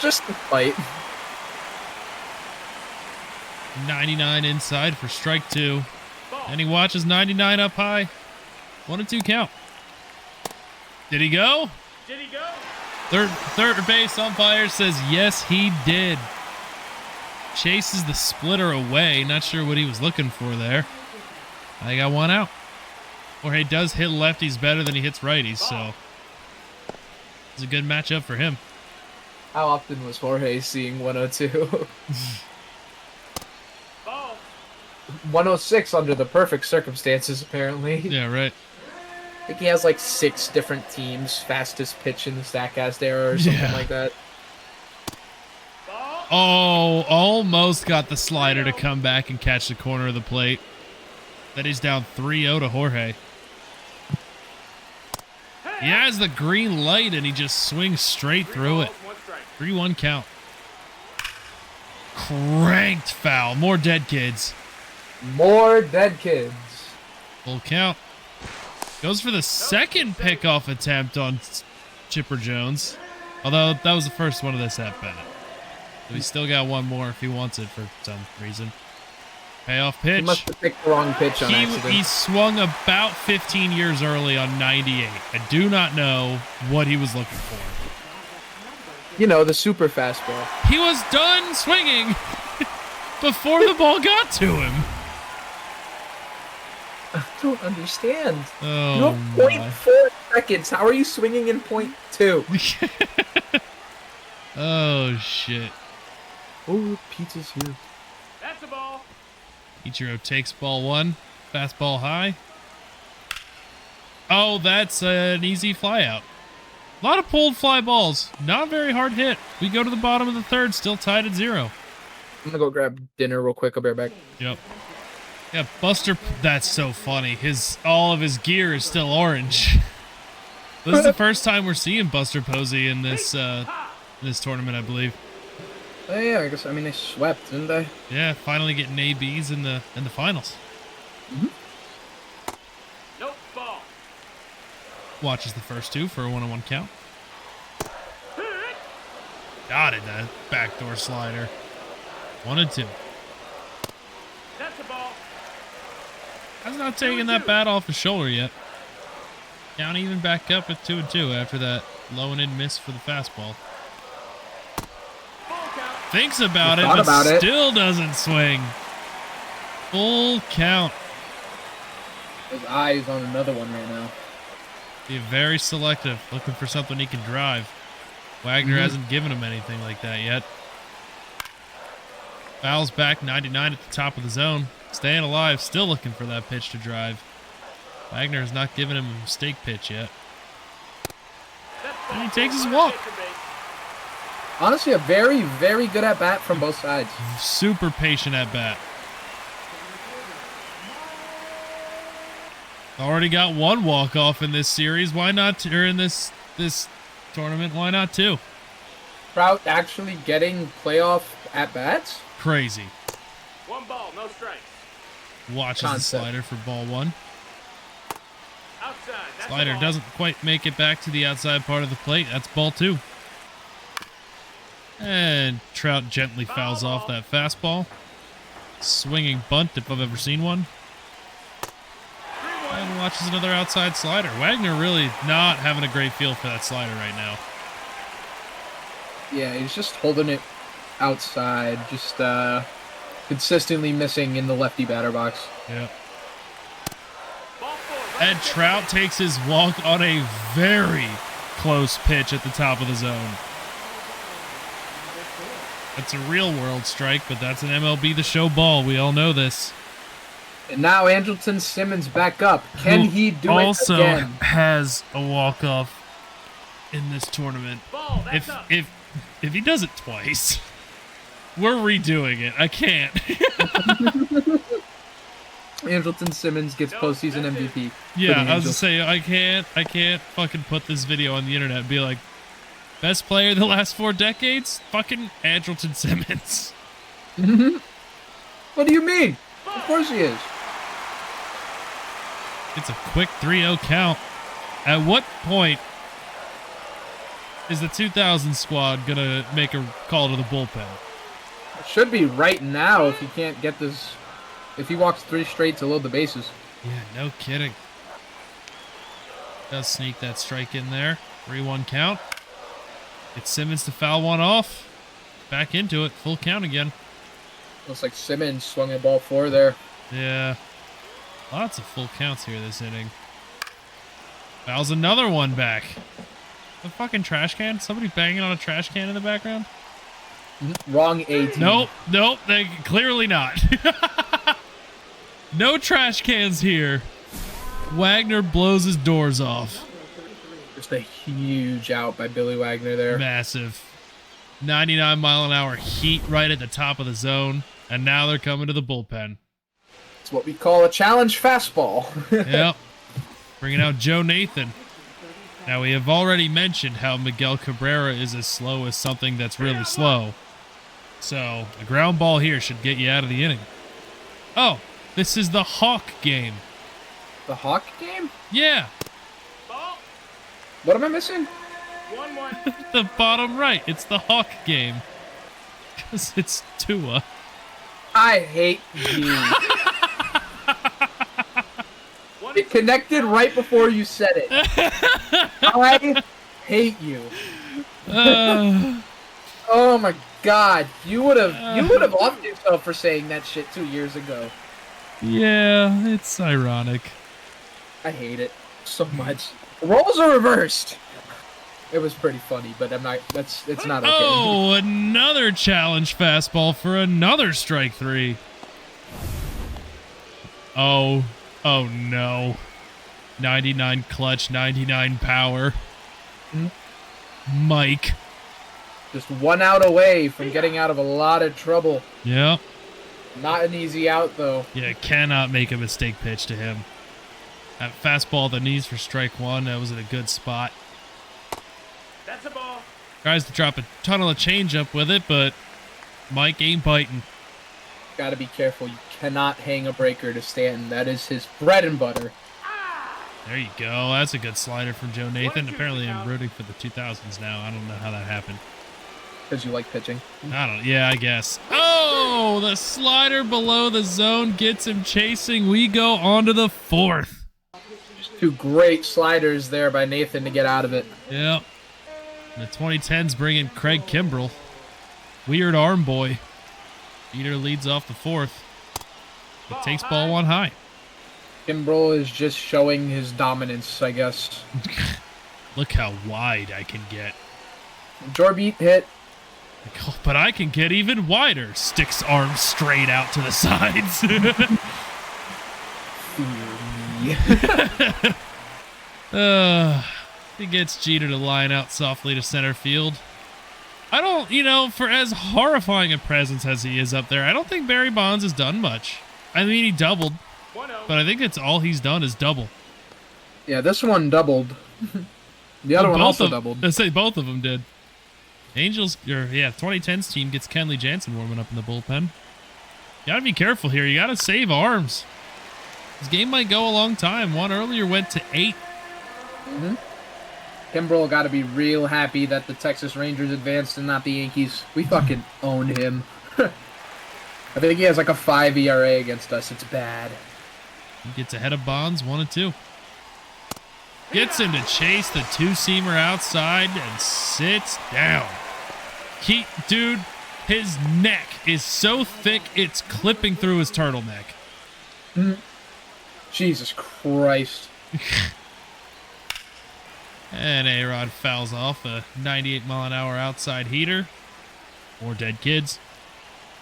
Just to fight. 99 inside for strike 2. And he watches 99 up high. 1-2 count. Did he go? Did he go? Third base umpire says yes, he did. Chases the splitter away. Not sure what he was looking for there. I got one out. Jorge does hit lefties better than he hits righties, so it's a good matchup for him. How often was Jorge seeing 102? 106 under the perfect circumstances, apparently. Yeah, right. I think he has like 6 different teams, fastest pitch in the Statcast era or something like that. Oh, almost got the slider to come back and catch the corner of the plate. That is down 3-0 to Jorge. He has the green light and he just swings straight through it. 3-1 count. Cranked foul. More dead kids. More dead kids. Full count. Goes for the second pickoff attempt on Chipper Jones. Although that was the first one of this at-bat. So he's still got one more if he wants it for some reason. Payoff pitch. He must have picked the wrong pitch on accident. He swung about 15 years early on 98. I do not know what he was looking for. You know, the super fastball. He was done swinging before the ball got to him. I don't understand. Oh, you have 0.4 seconds. How are you swinging in 0.2? Oh, shit. Oh, pizza's here. That's the ball. Ichiro takes ball 1. Fastball high. Oh, that's an easy fly out. A lot of pulled fly balls. Not very hard hit. We go to the bottom of the third, still tied at 0. I'm gonna go grab dinner real quick. I'll be right back. Yep. Yeah, Buster, that's so funny. All of his gear is still orange. This is the first time we're seeing Buster Posey in this tournament, I believe. Oh, yeah, I mean they swept, didn't they? Yeah, finally getting ABs in the finals. Nope, ball. Watches the first two for a 1-on-1 count. Got it, that backdoor slider. 1-2. That's a ball. Has not taken that bat off his shoulder yet. Down even back up at 2-2 after that low and in miss for the fastball. Full count. Thinks about it, Thought but about it. still doesn't swing. Full count. His eyes on another one right now. Be very selective, looking for something he can drive. Wagner hasn't given him anything like that yet. Fouls back 99 at the top of the zone. Staying alive, still looking for that pitch to drive. Wagner has not given him a mistake pitch yet. That's And he ball. takes his walk. Extra base. Honestly, a very, very good at bat from both sides. Super patient at bat. Already got one walk-off in this series. Why not, or in this tournament, why not two? Trout actually getting playoff at bats. Crazy. One ball, no strikes. Watches Concept. the slider for ball one. Outside. That's a Slider ball. doesn't quite make it back to the outside part of the plate. That's ball two. And Trout gently fouls off that fastball. Swinging bunt if I've ever seen one. And watches another outside slider. Wagner really not having a great feel for that slider right now. Yeah, he's just holding it outside, just consistently missing in the lefty batter box. Yep. Ball four. And Trout takes his walk on a very close pitch at the top of the zone. That's a real world strike, but that's an MLB The Show ball. We all know this. And now Andrelton Simmons back up. Can Who he do also it again? has a walk-off in this tournament. Ball. That's up. If he does it twice, we're redoing it. I can't. Andrelton Simmons gets postseason MVP. for Yeah, the I was gonna Angels. say I can't fucking put this video on the internet and be like, best player of the last 4 decades? Fucking Andrelton Simmons. What do you mean? Of course he is. It's a quick 3-0 count. At what point is the 2000 squad gonna make a call to the bullpen? It should be right now if he can't get this. If he walks 3 straight to load the bases. Yeah, no kidding. Does sneak that strike in there. 3-1 count. It's Simmons to foul one off. Back into it. Full count again. Looks like Simmons swung a ball 4 there. Yeah. Lots of full counts here this inning. Fouls another one back. A fucking trash can? Somebody banging on a trash can in the background? Wrong A team. Nope, they clearly not. No trash cans here. Wagner blows his doors off. Just a huge out by Billy Wagner there. Massive. 99-mile-an-hour heat right at the top of the zone. And now they're coming to the bullpen. It's what we call a challenge fastball. Yep. Bringing out Joe Nathan. Now, we have already mentioned how Miguel Cabrera is as slow as something that's really slow. So, a ground ball here should get you out of the inning. Oh, this is the Hawk game. The Hawk game? Yeah, Ball. What am I missing? 1-1. the bottom right. It's the Hawk game. Because it's Tua. I hate you. One It connected right before you said it. I hate you. Oh my god, you would have offed yourself for saying that shit 2 years ago. Yeah, it's ironic. I hate it so much. The roles are reversed. It was pretty funny, but I'm not. It's not okay. Oh, another challenge fastball for another strike 3. Oh no. 99 clutch, 99 power. Mike. Just 1 out away from getting out of a lot of trouble. Yep. Not an easy out though. Yeah, cannot make a mistake pitch to him. That fastball, the knees for strike 1. That was in a good spot. That's a ball. Tries to drop a tunnel of changeup with it, but Mike ain't biting. Gotta be careful. You cannot hang a breaker to Stanton. That is his bread and butter. There you go. That's a good slider from Joe Nathan. Apparently I'm rooting for the 2000s now. I don't know how that happened. Because you like pitching. Yeah, I guess. Oh, the slider below the zone gets him chasing. We go on to the 4th. Two great sliders there by Nathan to get out of it. Yep. The 2010s bring in Craig Kimbrell. Weird arm boy. Peter leads off the 4th. It takes ball 1 high. Kimbrel is just showing his dominance, I guess. Look how wide I can get. Jorbeat hit. But I can get even wider. Sticks arms straight out to the sides. He gets Jeter to line out softly to center field. I don't, for as horrifying a presence as he is up there, I don't think Barry Bonds has done much. I mean, he doubled, but I think that's all he's done is double. Yeah, this one doubled. The other one also doubled. Let's say both of them did. 2010's team gets Kenley Jansen warming up in the bullpen. Gotta be careful here. You gotta save arms. This game might go a long time. One earlier went to 8. Mm-hmm. Kimbrel got to be real happy that the Texas Rangers advanced and not the Yankees. We fucking own him. I think he has like a 5 ERA against us. It's bad. He gets ahead of Bonds, 1-2. Gets him to chase the 2-seamer outside and sits down. Dude, his neck is so thick it's clipping through his turtleneck. Jesus Christ. And A-Rod fouls off a 98-mile-an-hour outside heater. More dead kids.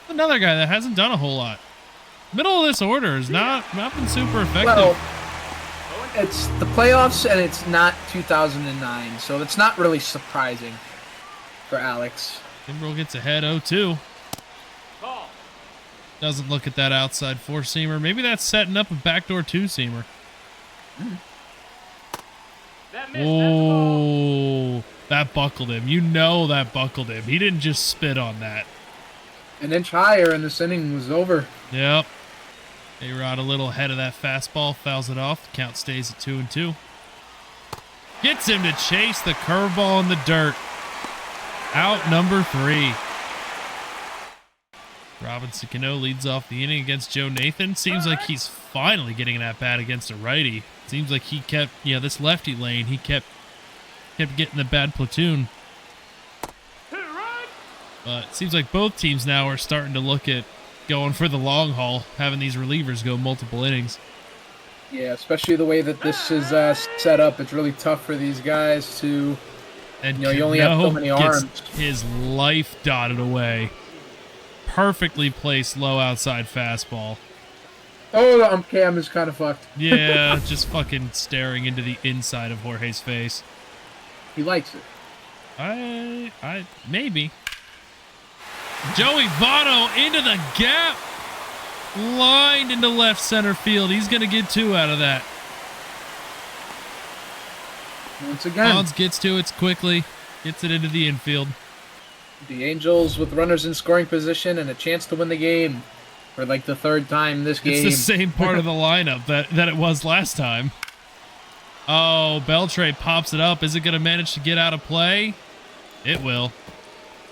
Another guy that hasn't done a whole lot. Middle of this order has not been super effective. Well, it's the playoffs and it's not 2009, so it's not really surprising for Alex. Kimbrel gets ahead 0-2. Doesn't look at that outside 4-seamer. Maybe that's setting up a backdoor 2-seamer. Oh, that buckled him. That buckled him. He didn't just spit on that. An inch higher and this inning was over. Yep. A-Rod a little ahead of that fastball. Fouls it off. The count stays at 2-2. Gets him to chase the curveball in the dirt. Out number 3. Robinson Cano leads off the inning against Joe Nathan. Seems like he's finally getting an at-bat against a righty. Seems like he kept, this lefty lane, he kept getting the bad platoon. But it seems like both teams now are starting to look at going for the long haul, having these relievers go multiple innings. Yeah, especially the way that this is set up. It's really tough for these guys to, and you only have so many arms. His life dotted away. Perfectly placed low outside fastball. Oh, the ump cam is kind of fucked. Yeah, just fucking staring into the inside of Jorge's face. He likes it. I maybe. Joey Votto into the gap. Lined into left center field. He's going to get 2 out of that. Once again. Bonds gets to it quickly. Gets it into the infield. The Angels with runners in scoring position and a chance to win the game for like the 3rd time this game. It's the same part of the lineup that it was last time. Oh, Beltre pops it up. Is it going to manage to get out of play? It will.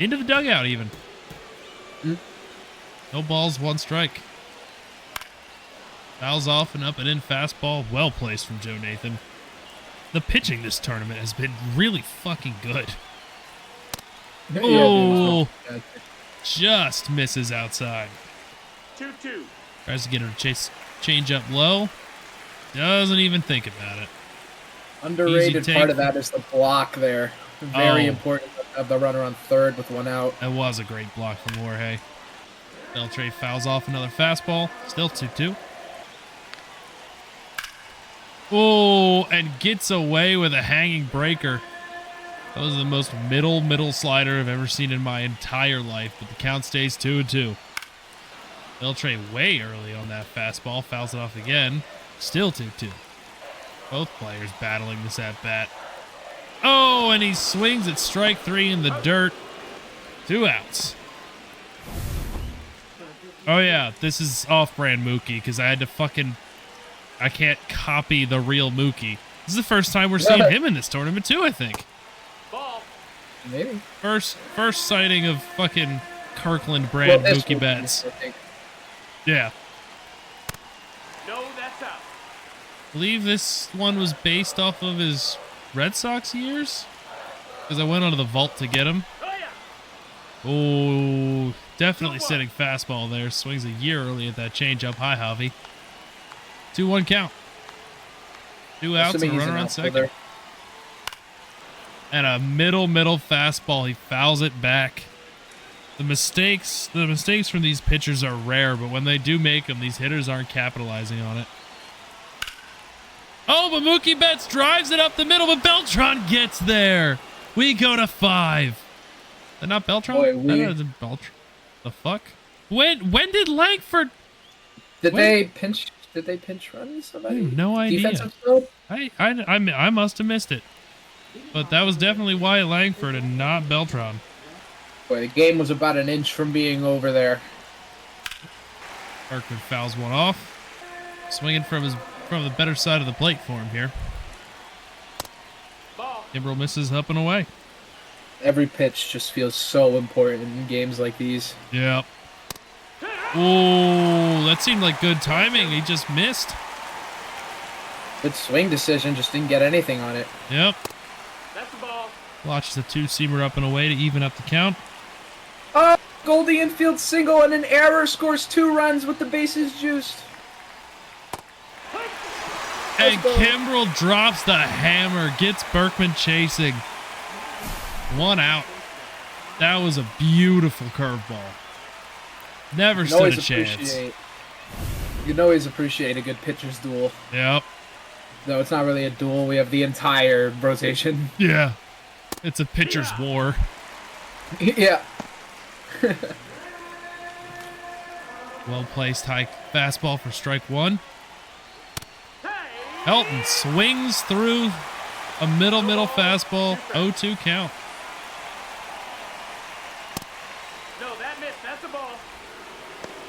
Into the dugout even. No balls, 1 strike. Fouls off and up and in fastball. Well placed from Joe Nathan. The pitching this tournament has been really fucking good. Oh, just misses outside. 2-2. Tries to get her to change up low. Doesn't even think about it. Underrated part of that is the block there. Very important of the runner on 3rd with 1 out. That was a great block from Jorge. Beltre fouls off another fastball. Still 2-2. Oh, and gets away with a hanging breaker. That was the most middle slider I've ever seen in my entire life, but the count stays 2-2. Beltre way early on that fastball. Fouls it off again. Still 2-2. Both players battling this at-bat. Oh, and he swings at strike 3 in the dirt. 2 outs. Oh yeah, this is off-brand Mookie because I can't copy the real Mookie. This is the first time we're seeing him in this tournament too, I think. Ball. Maybe. First sighting of fucking Kirkland brand Well, this Mookie Mookie, Betts. I think. Yeah. No, that's out. I believe this one was based off of his Red Sox years. Because I went onto the vault to get him. Oh yeah. Oh, definitely sitting fastball there. Swings a year early at that changeup. Hi, Javi. 2-1 count. 2 outs and Assuming a he's runner an on outfielder. second. And a middle fastball. He fouls it back. The mistakes from these pitchers are rare, but when they do make them, these hitters aren't capitalizing on it. Oh, but Mookie Betts drives it up the middle, but Beltran gets there. We go to 5. They're not Beltran? Boy, I don't know, it's Beltran. The fuck? When did Langford? Did Wait. they pinch run somebody? I have no idea. Defensive throw? I must have missed it. But that was definitely Wyatt Langford and not Beltran. Boy, the game was about an inch from being over there. Kirkman fouls one off. Swinging from the better side of the plate for him here. Ball. Kimbrel misses up and away. Every pitch just feels so important in games like these. Yep. Oh, that seemed like good timing. He just missed. Good swing decision, just didn't get anything on it. Yep. That's the ball. Launches the 2-seamer up and away to even up the count. Oh, Goldie infield single and an error, scores 2 runs with the bases juiced. And go. Kimbrel drops the hammer, gets Berkman chasing. 1 out. That was a beautiful curveball. Never stood a chance. You always appreciate a good pitcher's duel. Yep. Though it's not really a duel, we have the entire rotation. Yeah. It's a pitcher's war. Yeah. Well placed high fastball for strike 1. Hey. Helton swings through a middle fastball. 0-2 count. No, that missed. That's the ball.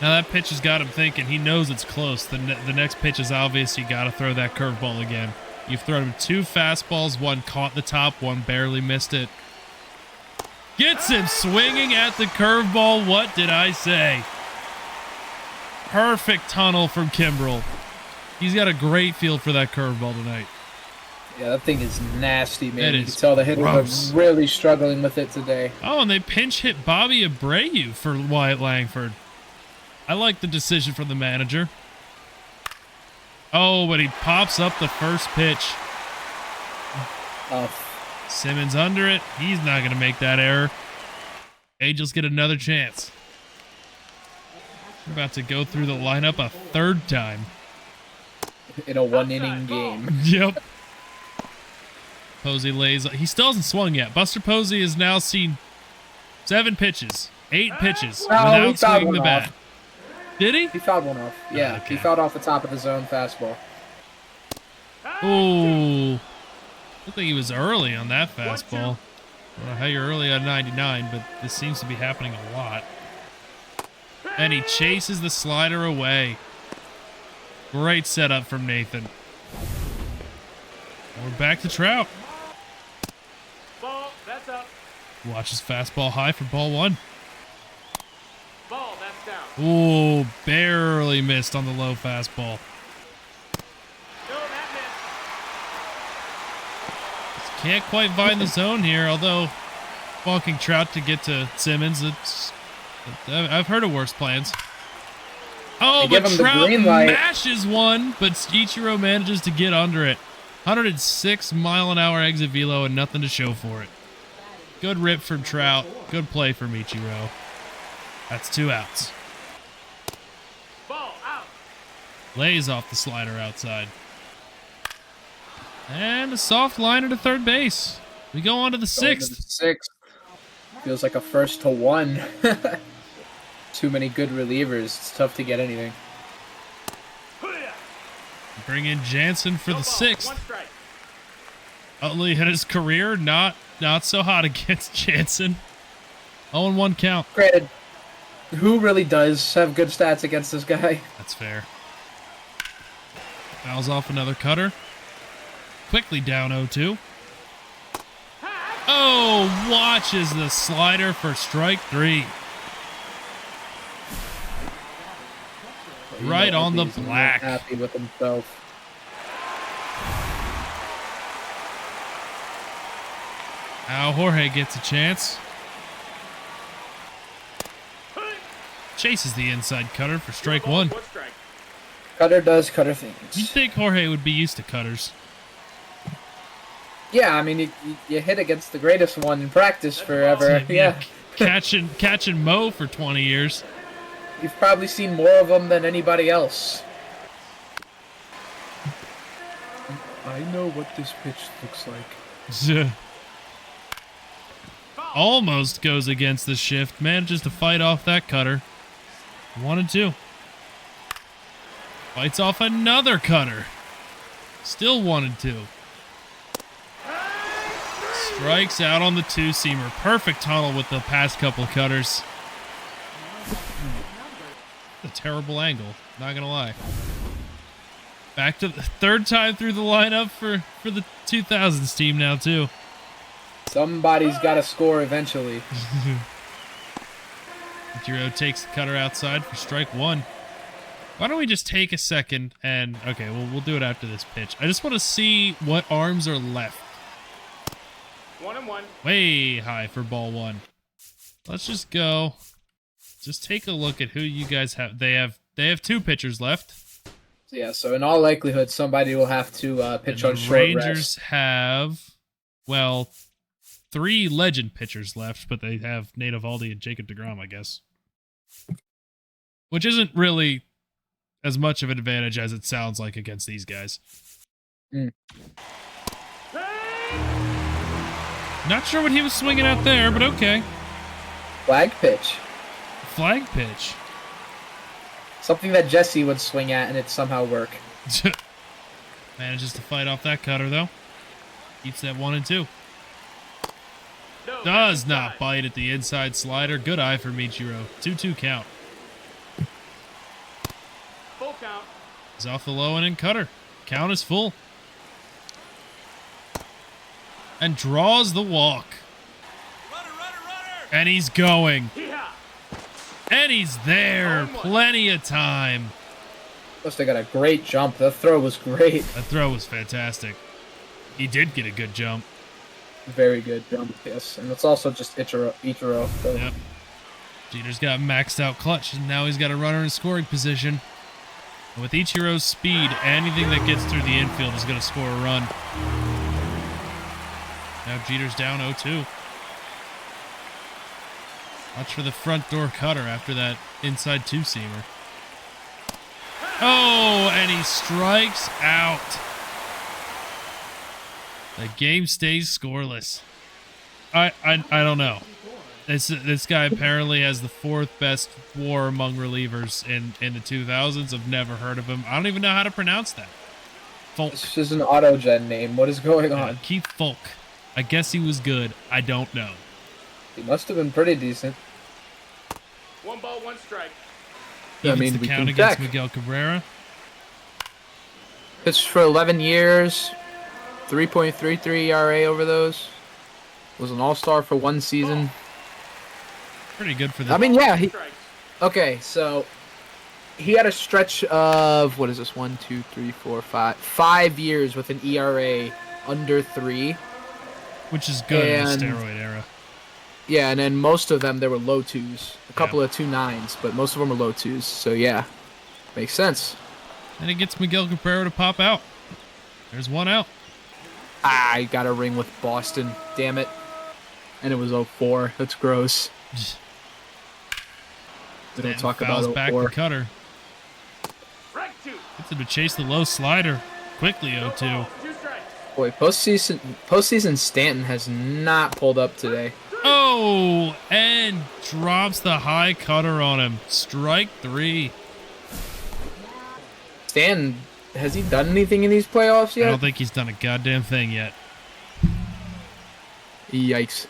Now that pitch has got him thinking. He knows it's close. The next pitch is obvious. You got to throw that curveball again. You've thrown him 2 fastballs. 1 caught the top. 1 barely missed it. Gets him swinging at the curveball. What did I say? Perfect tunnel from Kimbrel. He's got a great feel for that curveball tonight. Yeah, that thing is nasty, man. It You is can tell the hitters gross. are really struggling with it today. Oh, and they pinch hit Bobby Abreu for Wyatt Langford. I like the decision from the manager. Oh, but he pops up the first pitch. Oh, Simmons under it. He's not going to make that error. Angels get another chance. We're about to go through the lineup a 3rd time. in a 1-inning game. Yep. Posey lays. He still hasn't swung yet. Buster Posey has now seen 7 pitches, 8 pitches he without fouled swinging one the bat. off. Did he? He fouled one off. Yeah, okay. he fouled off the top of the zone fastball. Oh, looked like he was early on that fastball. I don't know how you're early on 99, but this seems to be happening a lot. And he chases the slider away. Great setup from Nathan. We're back to Trout. Ball. That's up. Watches fastball high for ball 1. Ball. That's down. Oh, barely missed on the low fastball. No, that missed. Can't quite find the zone here, although walking Trout to get to Simmons, I've heard of worse plans. Oh, They give but him the Trout green light. mashes one, but Ichiro manages to get under it. 106 mile an hour exit velo and nothing to show for it. Good rip from Trout. Good play from Ichiro. That's 2 outs. Ball. Out. Lays off the slider outside. And a soft liner to third base. We go on to the 6th. 6th. Feels like a 1st to 1. Too many good relievers. It's tough to get anything. Bring in Jansen for No the ball. 6th. 1 strike. Utley hit his career, not so hot against Jansen. 0-1 count. Granted, who really does have good stats against this guy? That's fair. Fouls off another cutter. Quickly down 0-2. Oh, watches the slider for strike 3. Right on the He's not black. happy with himself. Now Jorge gets a chance. Chases the inside cutter for strike 1. One strike. Cutter does cutter things. You'd think Jorge would be used to cutters. Yeah, I mean, you hit against the greatest one in practice forever. Yeah. Catching Mo for 20 years. You've probably seen more of them than anybody else. I know what this pitch looks like. Almost goes against the shift. Manages to fight off that cutter. 1-2. Fights off another cutter. Still 1-2. Strikes out on the 2-seamer. Perfect tunnel with the past couple of cutters. A terrible angle, not gonna lie. Back to the third time through the lineup for the 2000s team now too. Somebody's got to score eventually. Ichiro takes the cutter outside for strike 1. Why don't we just take a second and okay, we'll do it after this pitch. I just want to see what arms are left. 1-1. Way high for ball 1. Let's just go. Just take a look at who you guys have. They have 2 pitchers left. Yeah, so in all likelihood, somebody will have to pitch And on the short Rangers rest. have, well, 3 legend pitchers left, but they have Nate Eovaldi and Jacob deGrom, I guess. Which isn't really as much of an advantage as it sounds like against these guys. Not sure what he was swinging out there, but okay. Flag pitch. Flag pitch. Something that Jesse would swing at and it somehow work. Manages to fight off that cutter, though. Keeps that 1-2. No, Does that's not inside. bite at the inside slider. Good eye for Michiro. 2-2 count. Full count. He's off the low and in cutter. Count is full. And draws the walk. And he's going. Hee-haw. And he's there. Plenty of time. Plus, they got a great jump. The throw was great. That throw was fantastic. He did get a good jump. Very good jump, yes. And it's also just Ichiro. So. Yep. Jeter's got maxed out clutch, and now he's got a runner in scoring position. And with Ichiro's speed, anything that gets through the infield is going to score a run. Now Jeter's down 0-2. Watch for the front door cutter after that inside 2-seamer. Oh, and he strikes out. The game stays scoreless. I don't know. This guy apparently has the 4th best WAR among relievers in the 2000s. I've never heard of him. I don't even know how to pronounce that. Folk. This is an autogen name. What is going on? Keith Folk. I guess he was good. I don't know. He must have been pretty decent. 1 ball, 1 strike. Evens I mean, the we count can against check. Miguel Cabrera. Pitched for 11 years, 3.33 ERA over those. Was an all-star for 1 season. Pretty good for the. I mean, yeah. Strikes. Okay, so he had a stretch of, what is this, 1, 2, 3, 4, 5. 5 years with an ERA under 3. which is good in the and- steroid era. Yeah, and then most of them, there were low 2s. A couple of 2.9s, but most of them were low 2s. So, yeah, makes sense. And it gets Miguel Cabrera to pop out. There's 1 out. I got a ring with Boston, damn it. And it was 0-4. That's gross. We don't And talk fouls about back 0-4. the cutter. Strike 2. Gets him to chase the low slider. Quickly 0-2. 2 strikes. Boy, postseason Stanton has not pulled up today. Oh, and drops the high cutter on him. Strike 3. Stanton, has he done anything in these playoffs I yet? don't think he's done a goddamn thing yet. Yikes.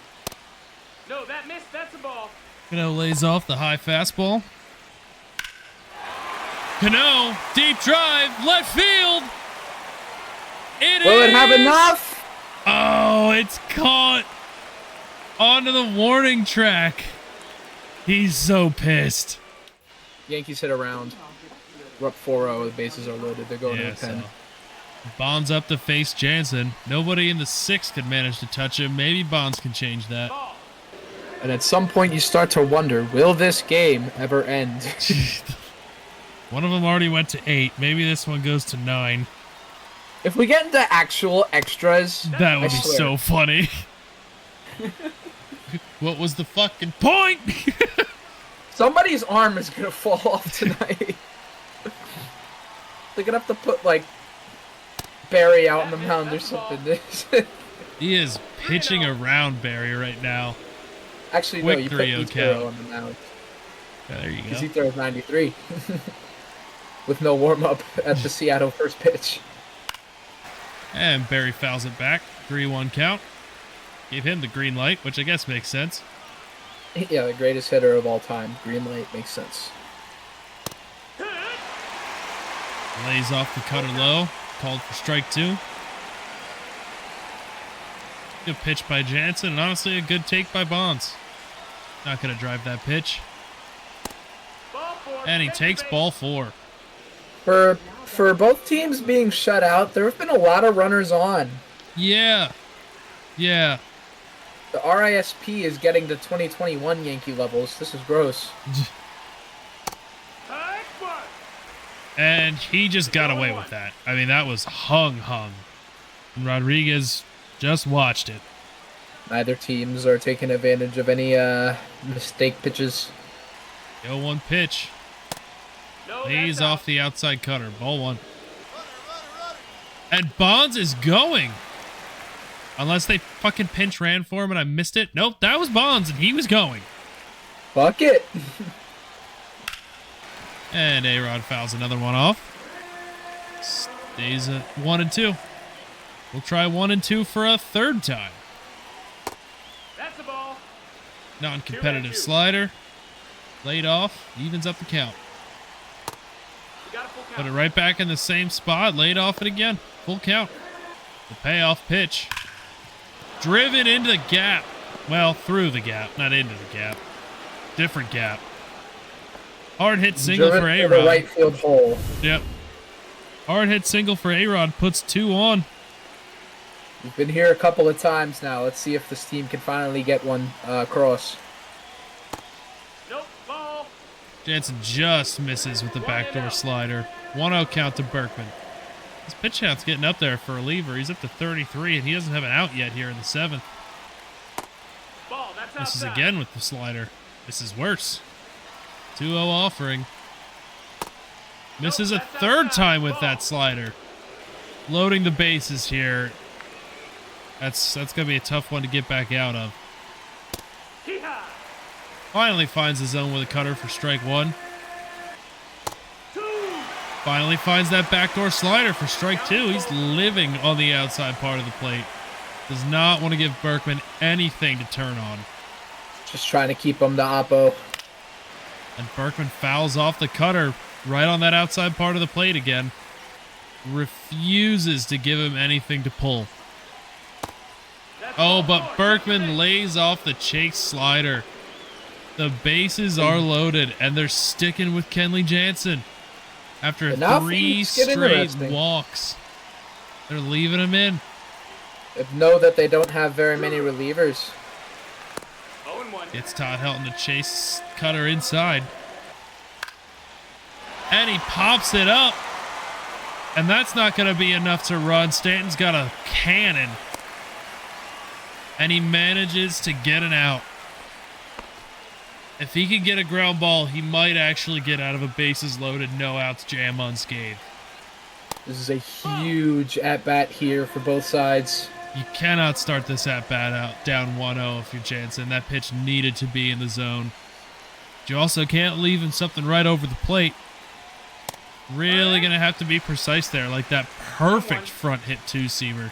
No, that missed. That's a ball. Cano lays off the high fastball. Cano, deep drive, left field. Will it have enough? Oh, it's caught onto the warning track. He's so pissed. Yankees hit around. We're up 4-0. The bases are loaded. They're going to a 10. So Bonds up to face Jansen. Nobody in the 6th could manage to touch him. Maybe Bonds can change that. And at some point, you start to wonder, will this game ever end? One of them already went to 8. Maybe this one goes to 9. If we get into actual extras, That would I be swear. so funny. What was the fucking point? Somebody's arm is gonna fall off tonight. They're gonna have to put like Barry out on the mound or something. He is pitching around Barry right now. Actually, Quick no, you put 3-0 Ichiro count. on the mound Yeah, there you because go. he throws 93 with no warm up at the Seattle first pitch. And Barry fouls it back. 3-1 count. Gave him the green light, which I guess makes sense. Yeah, the greatest hitter of all time. Green light makes sense. Lays off the cutter low. Called for strike 2. Good pitch by Jansen, and honestly a good take by Bonds. Not going to drive that pitch. Ball 4. And he takes ball 4. For both teams being shut out, there have been a lot of runners on. Yeah. Yeah. The RISP is getting to 2021 Yankee levels. This is gross. High one. And he just got away with that. I mean, that was hung. And Rodriguez just watched it. Neither teams are taking advantage of any mistake pitches. The 0-1 pitch. No, Lays that's out. off the outside cutter. Ball 1. And Bonds is going. Unless they fucking pinch ran for him and I missed it. Nope, that was Bonds and he was going. Fuck it. And A-Rod fouls another one off. Stays at 1 and 2. We'll try 1 and 2 for a third time. That's the ball. Non-competitive 2-2. slider. Laid off. Evens up the count. We got a full count. Put it right back in the same spot. Laid off it again. Full count. The payoff pitch. Driven into the gap. Well, through the gap, not into the gap. Different gap. Hard hit single Driven for to the A-Rod. right field hole. Yep. Hard hit single for A-Rod. Puts 2 on. We've been here a couple of times now. Let's see if this team can finally get one cross. Nope. Ball. Jansen just misses with the backdoor slider. 1-0 count to Berkman. His pitch count's getting up there for a reliever. He's up to 33, and he doesn't have an out yet here in the 7th. Ball. That's Misses outside. again with the slider. This is worse. 2-0 offering. Misses a third time with that slider. Loading the bases here. That's going to be a tough one to get back out of. Hee-haw. Finally finds the zone with a cutter for strike 1. 2. Finally finds that backdoor slider for strike 2. He's living on the outside part of the plate. Does not want to give Berkman anything to turn on. Just trying to keep them to Oppo. And Berkman fouls off the cutter right on that outside part of the plate again. Refuses to give him anything to pull. That's Oh, ball but 4. Berkman lays off the Chase slider. The bases are loaded, and they're sticking with Kenley Jansen. After And now 3 things get straight interesting. walks, they're leaving him in. They know that they don't have very many relievers. 0-1. It's Todd Helton to chase cutter inside. And he pops it up. And that's not going to be enough to run. Stanton's got a cannon. And he manages to get an out. If he can get a ground ball, he might actually get out of a bases loaded, no outs jam unscathed. This is a huge at-bat here for both sides. You cannot start this at bat out down 1-0 if you're Jansen. That pitch needed to be in the zone. But you also can't leave him something right over the plate. Really going to have to be precise there, like that perfect front hit 2-seamer.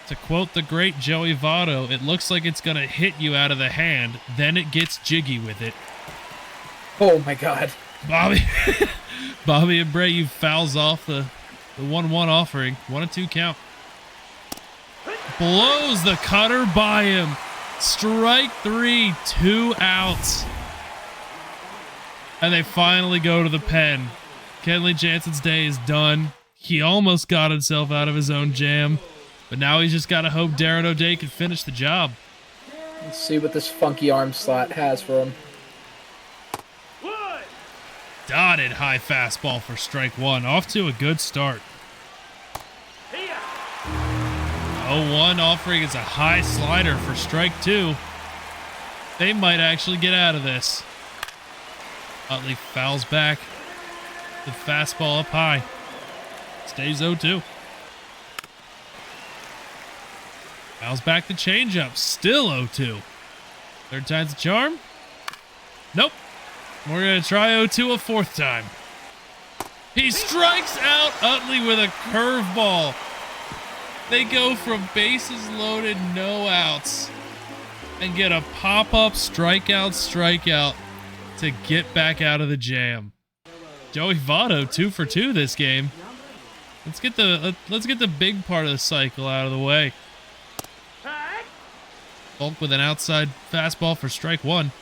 To quote the great Joey Votto, it looks like it's going to hit you out of the hand, then it gets jiggy with it. Oh my god. Bobby Bobby Abreu fouls off the 1-1 offering. 1-2 count. Blows the cutter by him. Strike 3, 2 outs. And they finally go to the pen. Kenley Jansen's day is done. He almost got himself out of his own jam. But now he's just got to hope Darren O'Day can finish the job. Let's see what this funky arm slot has for him. One. Dotted high fastball for strike 1. Off to a good start. Here. 0-1 offering is a high slider for strike 2. They might actually get out of this. Utley fouls back. The fastball up high. Stays 0-2. Fouls back the changeup. Still 0-2. Third time's a charm? Nope. We're going to try 0-2 a fourth time. He strikes out Utley with a curveball. They go from bases loaded, no outs, and get a pop-up strikeout to get back out of the jam. Joey Votto 2 for 2 this game. Let's get the big part of the cycle out of the way. Pack. Bulk with an outside fastball for strike 1.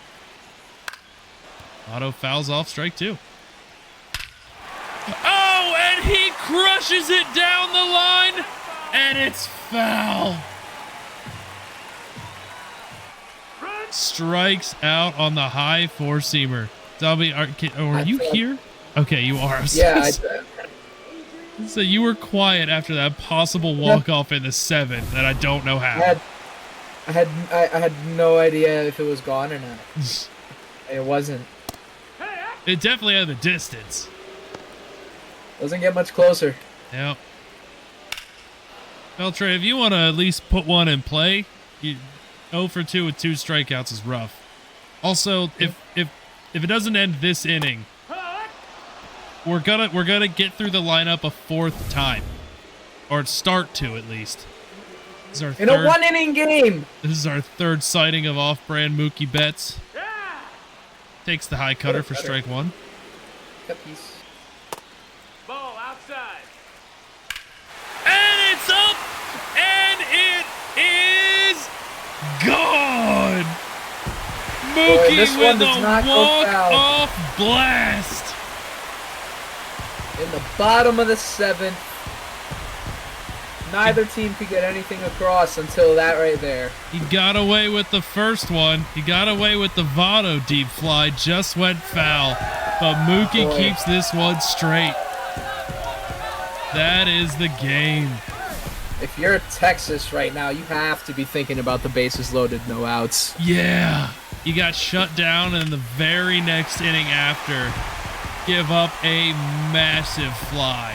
Votto fouls off strike 2. Oh, and he crushes it down the line, and it's foul. Strikes out on the high four-seamer. Dobby, are you here? Okay, you are. Yeah, So you were quiet after that possible walk-off in the 7th that I don't know how. I had no idea if it was gone or not. It wasn't. It definitely had the distance. Doesn't get much closer. Yep. Beltray, if you want to at least put one in play, 0 for 2 with 2 strikeouts is rough. Also, if it doesn't end this inning, we're gonna get through the lineup a 4th time, or start to at least. This is our In a 1-inning game. This is our 3rd sighting of off-brand Mookie Betts. Takes the high cutter for strike 1. Cut piece. Ball outside. And it's up, and it is gone. Mookie this one with does a not go foul. walk-off blast. In the bottom of the 7th. Neither team could get anything across until that right there. He got away with the first one. He got away with the Votto deep fly. Just went foul. But Mookie keeps this one straight. That is the game. If you're Texas right now, you have to be thinking about the bases loaded, no outs. Yeah. You got shut down, and in the very next inning after, give up a massive fly.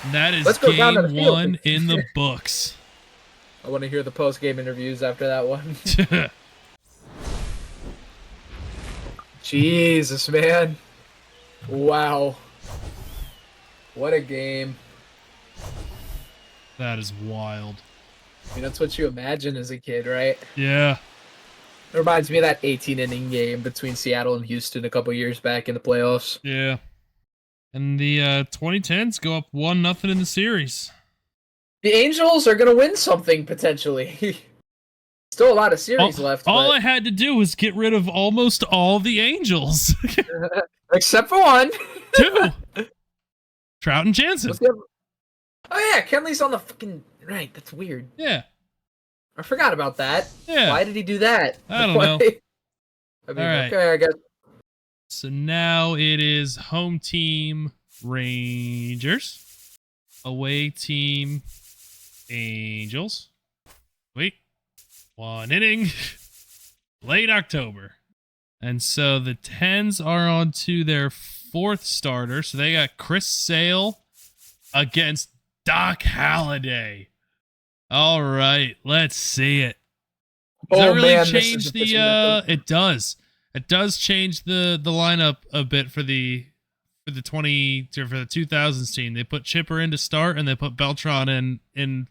And that is game 1 in the books. I want to hear the post-game interviews after that one. Jesus, man. Wow. What a game. That is wild. I mean, that's what you imagine as a kid, right? Yeah. It reminds me of that 18-inning game between Seattle and Houston a couple years back in the playoffs. Yeah. And the 2010s go up 1-0 in the series. The Angels are going to win something, potentially. Still a lot of series left. All I had to do was get rid of almost all the Angels. Except for one. 2. Trout and Jansen. Oh, yeah, Kenley's on the fucking... Right, that's weird. Yeah. I forgot about that. Yeah. Why did he do that? I don't know. I mean, All right. okay, I guess. So now it is home team Rangers, away team Angels. Wait, 1 inning, late October. And so the 10s are on to their 4th starter. So they got Chris Sale against Doc Halladay. All right, let's see it. Does that really change the it does. It does change the lineup a bit for the for the 2000s team. They put Chipper in to start, and they put Beltran in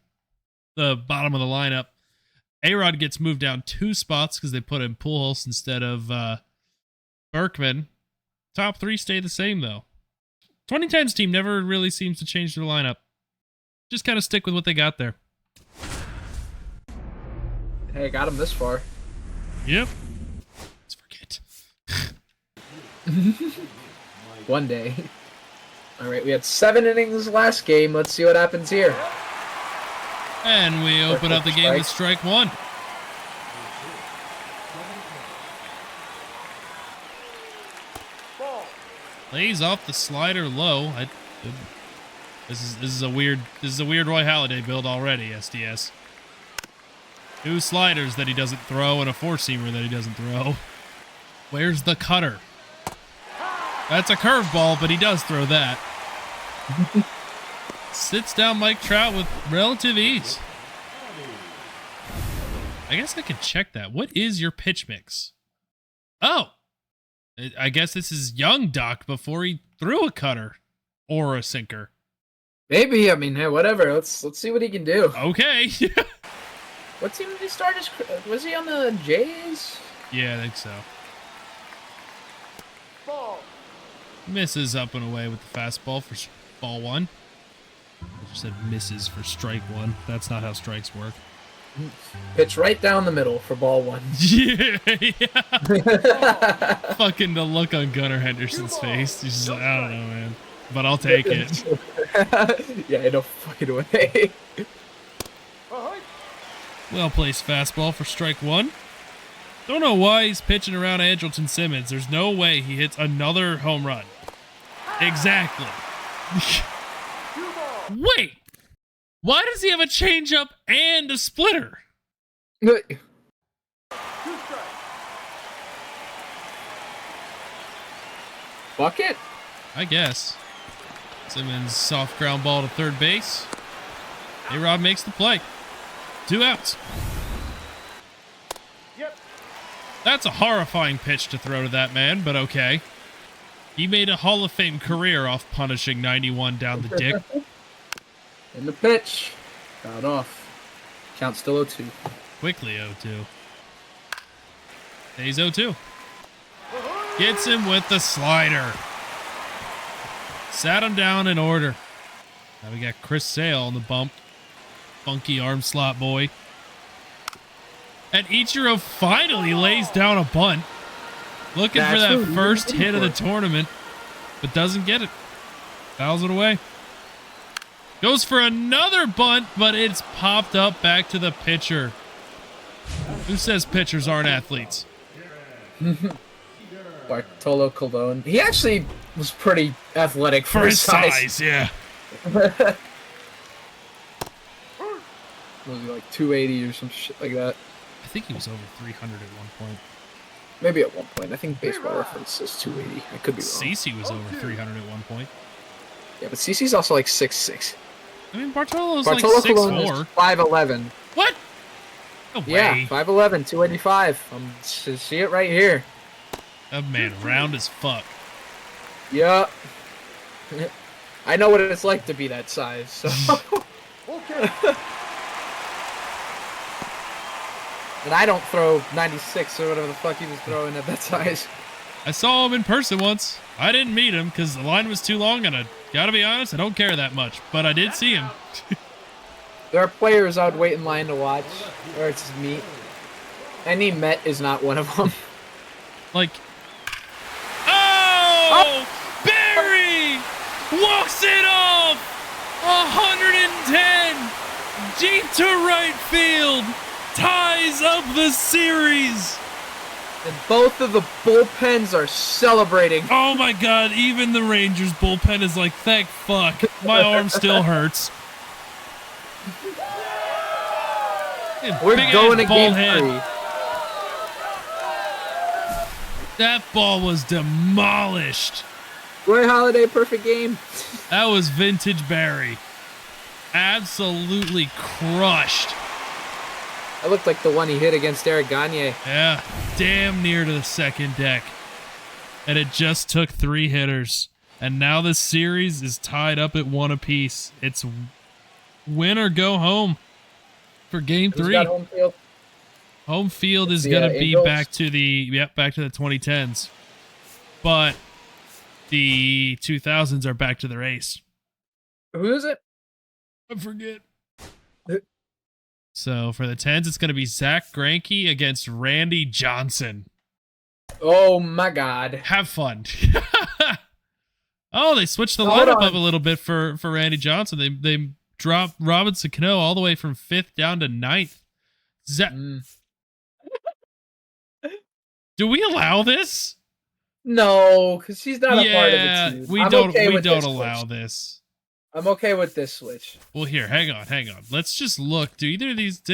the bottom of the lineup. A-Rod gets moved down 2 spots because they put in Pujols instead of Berkman. Top 3 stay the same, though. 2010's team never really seems to change their lineup. Just kind of stick with what they got there. Hey, got him this far. Yep. Let's forget. One day. All right, we had 7 innings last game. Let's see what happens here. And we open up the game with strike 1. Lays off the slider low. This is a weird Roy Halladay build already. SDS. 2 sliders that he doesn't throw and a 4-seamer that he doesn't throw. Where's the cutter? That's a curveball, but he does throw that. Sits down Mike Trout with relative ease. I guess I could check that. What is your pitch mix? Oh, I guess this is young Doc before he threw a cutter or a sinker. Maybe. I mean, hey, whatever. Let's see what he can do. Okay. What team did he start? Was he on the Jays? Yeah, I think so. Ball. Misses up and away with the fastball for ball 1. I just said misses for strike 1. That's not how strikes work. Pitch right down the middle for ball 1. Yeah. Fucking the look on Gunnar Henderson's face. He's just like, I don't know, man. But I'll take it. Yeah, no fucking way. Well-placed fastball for strike 1. Don't know why he's pitching around Andrelton Simmons. There's no way he hits another home run. Exactly. Wait. Why does he have a changeup and a splitter? Bucket? I guess. Simmons soft ground ball to third base. A-Rod makes the play. 2 outs. Yep. That's a horrifying pitch to throw to that man, but okay. He made a Hall of Fame career off punishing 91 down the dick. In the pitch. Fouled off. Count still 0-2. Quickly 0-2. Stays 0-2. Gets him with the slider. Sat him down in order. Now we got Chris Sale on the bump. Funky arm slot boy. And Ichiro finally lays down a bunt. Looking for that first hit of the tournament, but doesn't get it. Fouls it away. Goes for another bunt, but it's popped up back to the pitcher. Who says pitchers aren't athletes? Bartolo Colon. He actually was pretty athletic For his size, yeah. Was he like 280 or some shit like that? I think he was over 300 at one point. Maybe at one point. I think Baseball Reference says 280. I could be wrong. CeCe was over 300 at one point. Yeah, but CeCe's also like 6'6". I mean, Bartolo's Bartolo like Colon 6'4". is 5'11". What? No Yeah, way. 5'11", 285. See it right here. That man round as fuck. Yeah. I know what it's like to be that size, so. And I don't throw 96 or whatever the fuck he was throwing at that size. I saw him in person once. I didn't meet him because the line was too long, and I gotta be honest, I don't care that much. But I did see him. There are players I would wait in line to watch, or it's just meet. Any Met is not one of them. Like, oh! Barry walks it off! 110! Deep to right field! Ties up the series! And both of the bullpens are celebrating. Oh my god, even the Rangers bullpen is like, thank fuck. My arm still hurts. We're Big going to ass game ball head. 3. That ball was demolished. Roy Halladay, perfect game. That was vintage Barry. Absolutely crushed. I looked like the one he hit against Eric Gagne. Yeah, damn near to the second deck. And it just took 3 hitters. And now this series is tied up at 1 apiece. It's win or go home for game Who's 3. got home field? Home field It's is the, going to be Angels? back to the 2010s. But the 2000s are back to the race. Who is it? I forget. Uh, So for the 10s, it's going to be Zach Greinke against Randy Johnson. Oh my God. Have fun. Oh, they switched the Hold lineup on. up a little bit for Randy Johnson. They dropped Robinson Cano all the way from 5th down to 9th. Mm. Do we allow this? No, because he's not a part of Yeah, the team. we I'm don't. okay we with don't this allow switch. this. I'm okay with this switch. Well, here, hang on. Let's just look. Did any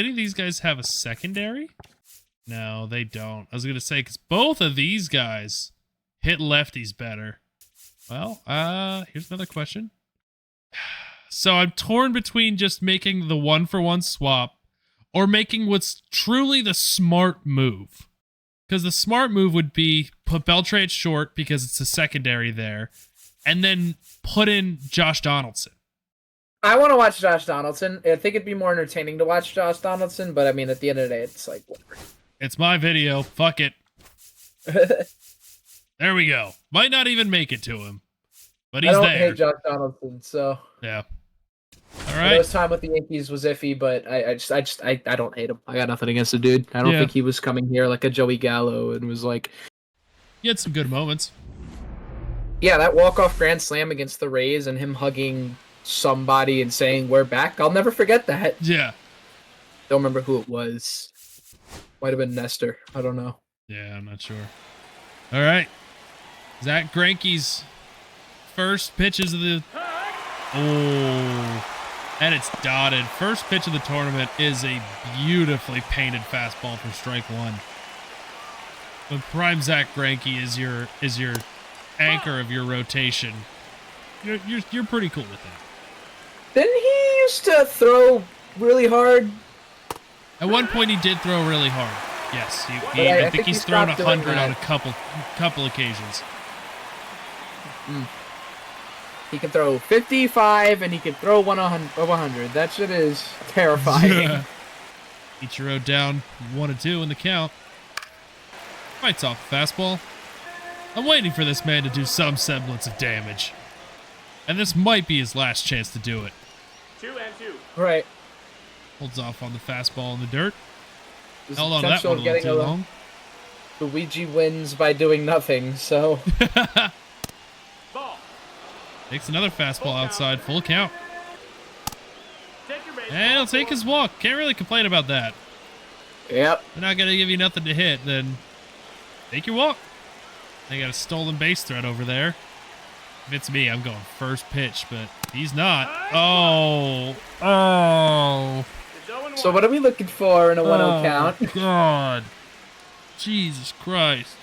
of these guys have a secondary? No, they don't. I was gonna say because both of these guys hit lefties better. Well, here's another question. So I'm torn between just making the 1-for-1 swap or making what's truly the smart move. Because the smart move would be put Beltre at short because it's a secondary there, and then put in Josh Donaldson. I want to watch Josh Donaldson. I think it'd be more entertaining to watch Josh Donaldson, but I mean, at the end of the day, it's like, whatever. It's my video. Fuck it. There we go. Might not even make it to him, but I he's don't there. hate Josh Donaldson, so Yeah. All I know right. his time with the Yankees was iffy, but I don't hate him. I got nothing against the dude. I don't Yeah. think he was coming here like a Joey Gallo and was like, He had some good moments. yeah, that walk-off grand slam against the Rays and him hugging somebody and saying, "We're back." I'll never forget that. Yeah. Don't remember who it was. Might have been Nestor. I don't know. Yeah, I'm not sure. All right. Zach Greinke's first pitches of the... Oh. And it's dotted. First pitch of the tournament is a beautifully painted fastball for strike 1. But prime Zach Greinke is your anchor of your rotation. You're pretty cool with that. Didn't he used to throw really hard? At one point, he did throw really hard. Yes, I think he's he thrown stopped doing 100 on a that. couple occasions. He can throw 55 and he can throw 100. That shit is terrifying. Ichiro down 1-2 in the count. Fights off the fastball. I'm waiting for this man to do some semblance of damage. And this might be his last chance to do it. 2-2. Right. Holds off on the fastball in the dirt. There's Held on to that potential one a of little getting too a long. Luigi wins by doing nothing, so Ball. Takes another fastball outside, full count. Take your base. And he'll take his walk. Can't really complain about that. yep. They're not going to give you nothing to hit, then take your walk. They got a stolen base threat over there. If it's me, I'm going first pitch, but he's not. Oh. It's 0-1. So what are we looking for in a 1-0 Oh, count? God. Jesus Christ.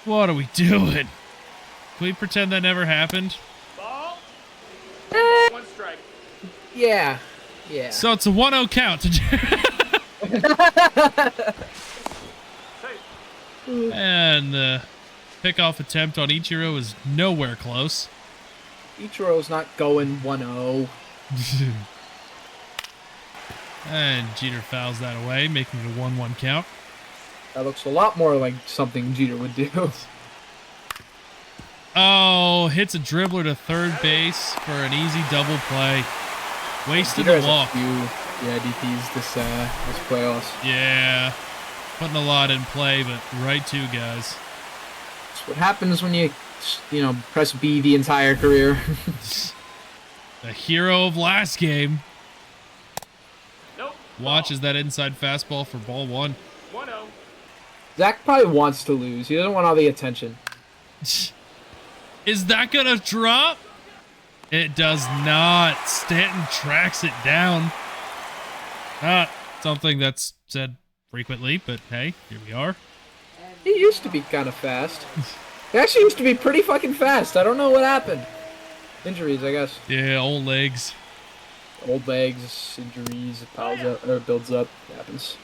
What are we doing? Can we pretend that never happened? Ball. 1 strike. Yeah. Yeah. So it's a 1-0 count. Hey. And the pickoff attempt on Ichiro is nowhere close. Ichiro's not going 1-0. And Jeter fouls that away, making it a 1-1 count. That looks a lot more like something Jeter would do. Oh, hits a dribbler to third base for an easy double play. Wasted Jeter the has a walk. few DPs this playoffs. Yeah. Putting a lot in play, but right to, guys. That's what happens when you press B the entire career. The hero of last game Nope. watches that inside fastball for ball 1. 1-0. Zach probably wants to lose. He doesn't want all the attention. Is that gonna drop? It does not. Stanton tracks it down. Not something that's said frequently, but hey, here we are. He used to be kind of fast. He actually used to be pretty fucking fast. I don't know what happened. Injuries, I guess. Yeah, old legs. Old legs, injuries, it piles up or builds up. It happens.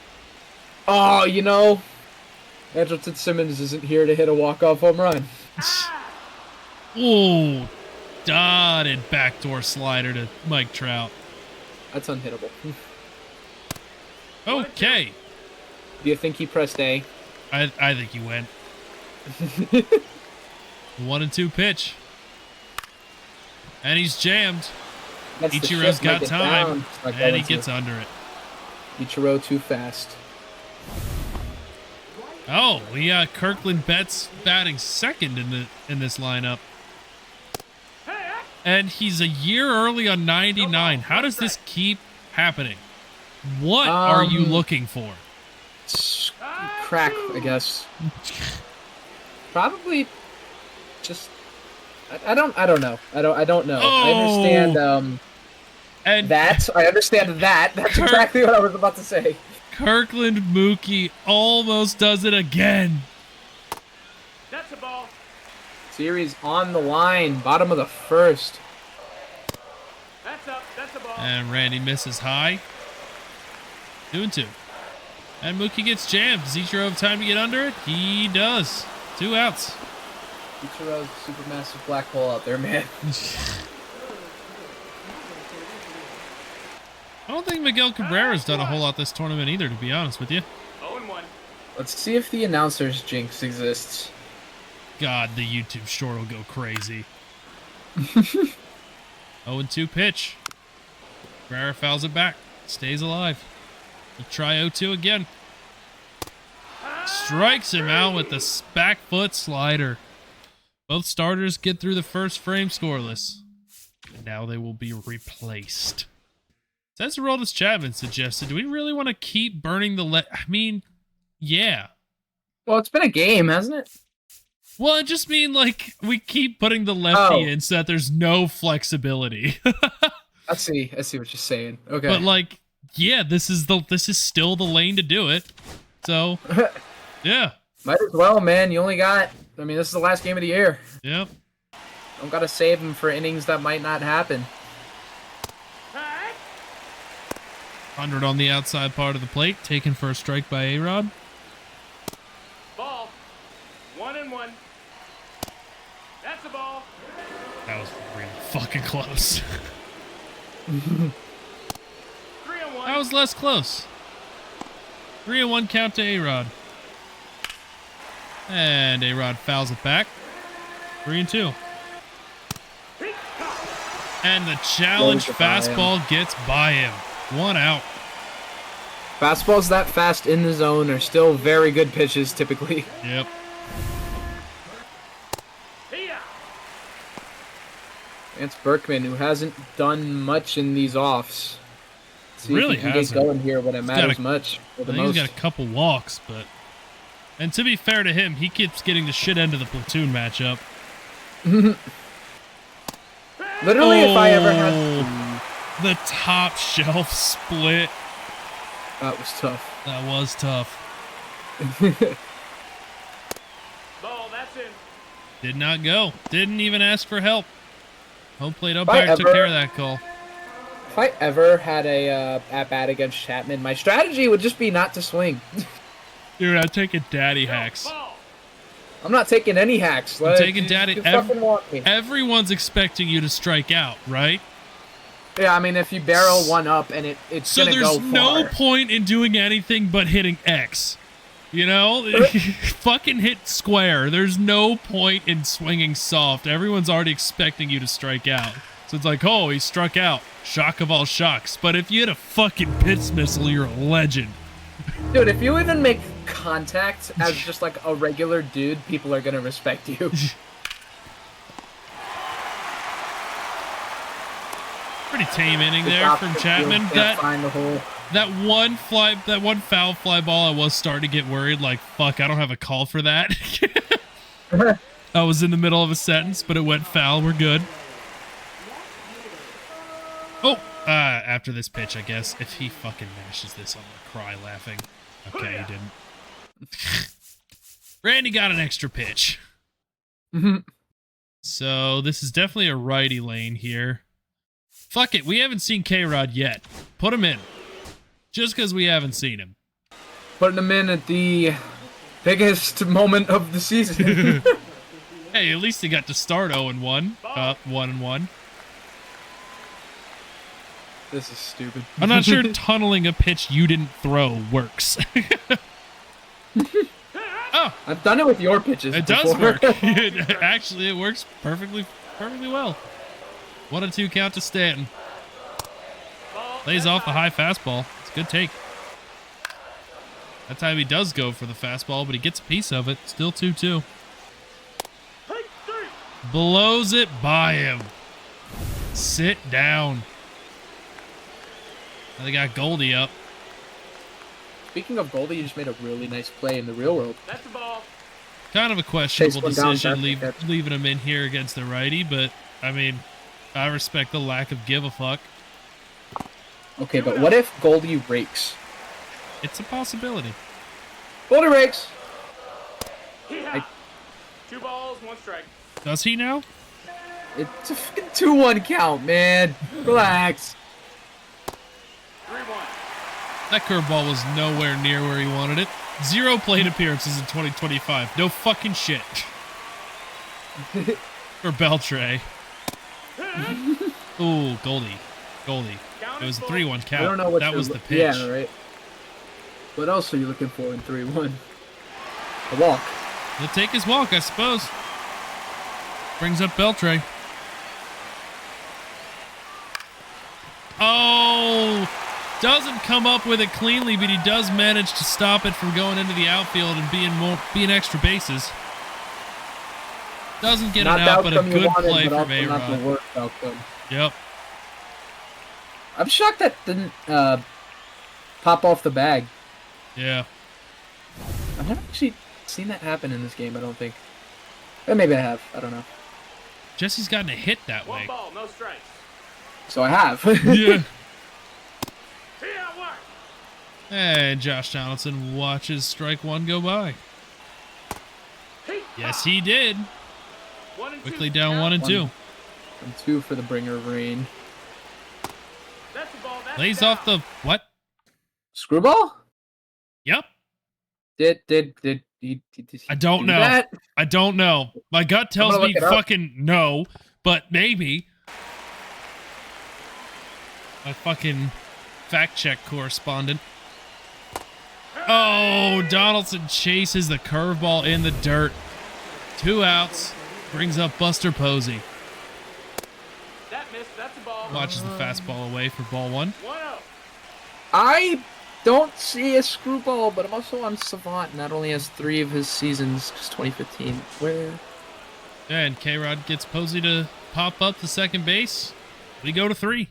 Oh, Andrelton Simmons isn't here to hit a walk-off home run. Ooh, dotted backdoor slider to Mike Trout. That's unhittable. Okay. Do you think he pressed A? I think he went. 1-2 pitch. And he's jammed. That's the Ichiro's shift, got make it time. down. It's not And going he to. gets under it. Ichiro too fast. Oh, we got Kirkland Betts batting second in this lineup. And he's a year early on 99. How does this keep happening? What are you looking for? Crack, I guess. Probably just I don't know. I don't know. I understand And I understand that. That's exactly what I was about to say. Kirkland Mookie almost does it again. That's a ball. Series on the line, bottom of the first. That's up. That's a ball. And Randy misses high. 2-2. And Mookie gets jammed. Does Ichiro have time to get under it? He does. 2 outs. Ichiro's supermassive black hole out there, man. I don't think Miguel Cabrera's done a whole lot this tournament either, to be honest with you. 0-1. Let's see if the announcer's jinx exists. God, the YouTube short will go crazy. 0-2 pitch. Cabrera fouls it back. Stays alive. He'll try 0-2 again. Strikes him out with the back foot slider. Both starters get through the first frame scoreless. And now they will be replaced. As Aroldis Chapman suggested, do we really want to keep burning the I mean, yeah. Well, it's been a game, hasn't it? Well, I just mean, like, we keep putting the lefty in so that there's no flexibility. I see what you're saying. Okay. But, like, yeah, this is still the lane to do it. So, yeah. Might as well, man. You only got, this is the last game of the year. Yep. Don't gotta save him for innings that might not happen. 100 on the outside part of the plate, taken for a strike by A-Rod. Ball. 1-1. That's a ball. That was really fucking close. 3-1. That was less close. 3-1 count to A-Rod. And A-Rod fouls it back. 3-2. And the challenge fastball gets by him. 1 out. Fastballs that fast in the zone are still very good pitches, typically. Yep. It's Berkman, who hasn't done much in these offs. See Really if he can get hasn't. going here when it matters much. I think he's got a couple walks, but... And to be fair to him, he keeps getting the shit end of the platoon matchup. Literally, if I ever had... The top shelf split. That was tough. That was tough. Ball, that's in. Did not go. Didn't even ask for help. Home plate umpire took care of that call. If I ever had a at-bat against Chapman, my strategy would just be not to swing. Dude, I'm taking daddy hacks. Ball. I'm not taking any hacks. I'm taking daddy... You fucking want me. Everyone's expecting you to strike out, right? Yeah, if you barrel one up and it's So gonna go there's far. no point in doing anything but hitting X. You know? Fucking hit square. There's no point in swinging soft. Everyone's already expecting you to strike out. So it's like, oh, he struck out. Shock of all shocks. But if you hit a fucking pitch missile, you're a legend. Dude, if you even make contact as just like a regular dude, people are gonna respect you. Pretty tame inning there from Chapman. Find the hole. That one foul fly ball, I was starting to get worried. Like, fuck, I don't have a call for that. I was in the middle of a sentence, but it went foul. We're good. Oh, after this pitch, I guess. If he fucking mashes this, I'm gonna cry laughing. Okay, he didn't. Randy got an extra pitch. So this is definitely a righty lane here. Fuck it, we haven't seen K-Rod yet. Put him in. Just because we haven't seen him. Putting him in at the biggest moment of the season. Hey, at least he got to start 0-1. 1-1. This is stupid. I'm not sure tunneling a pitch you didn't throw works. Oh, I've done it with your pitches. it does before. work. Actually, it works perfectly well. 1-2 count to Stanton. Lays off the high fastball. It's a good take. That time he does go for the fastball, but he gets a piece of it. Still 2-2. Blows it by him. Sit down. Now they got Goldie up. Speaking of Goldie, you just made a really nice play in the real world. That's the ball. Kind of a questionable Chase one down, decision that's the catch. leaving him in here against the righty, but I mean, I respect the lack of give a fuck. Okay, but what if Goldie rakes? It's a possibility. Goldie rakes! Yeah. 2 balls, 1 strike. Does he now? It's a fucking 2-1 count, man. Relax. 3-1. That curveball was nowhere near where he wanted it. 0 plate appearances in 2025. No fucking shit. For Beltray. Ooh, Goldie. It was a 3-1 count. I don't know what that you're was the loo- pitch. Yeah, right. What else are you looking for in 3-1? A walk. He'll take his walk, I suppose. Brings up Beltray. Oh! Doesn't come up with it cleanly, but he does manage to stop it from going into the outfield and being extra bases. Doesn't get Not it the out, but a outcome you good wanted, play but from also not the A-Rod. worst outcome. Yep. I'm shocked that didn't pop off the bag. Yeah. I've never actually seen that happen in this game, I don't think. Or maybe I have. I don't know. Jesse's gotten a hit that 1 way. ball, no strikes. So I have. Yeah. Yeah, what? And Josh Donaldson watches strike 1 go by. Yes, he did. 1 and 2. Quickly down 1 and 2. And 2 for the bringer of rain. That's the ball. That's Lays down. off the what? Screwball? Yep. Did I don't do know. that? I don't know. My gut tells gonna me look it up. fucking no, but maybe. My fucking fact check correspondent. Oh, Donaldson chases the curveball in the dirt. 2 outs. Brings up Buster Posey. That missed. That's the ball. Watches the fastball away for ball 1. 1-0. I don't see a screwball, but I'm also on Savant, and that only has 3 of his seasons, just 2015. Where? And K-Rod gets Posey to pop up to second base. We go to 3.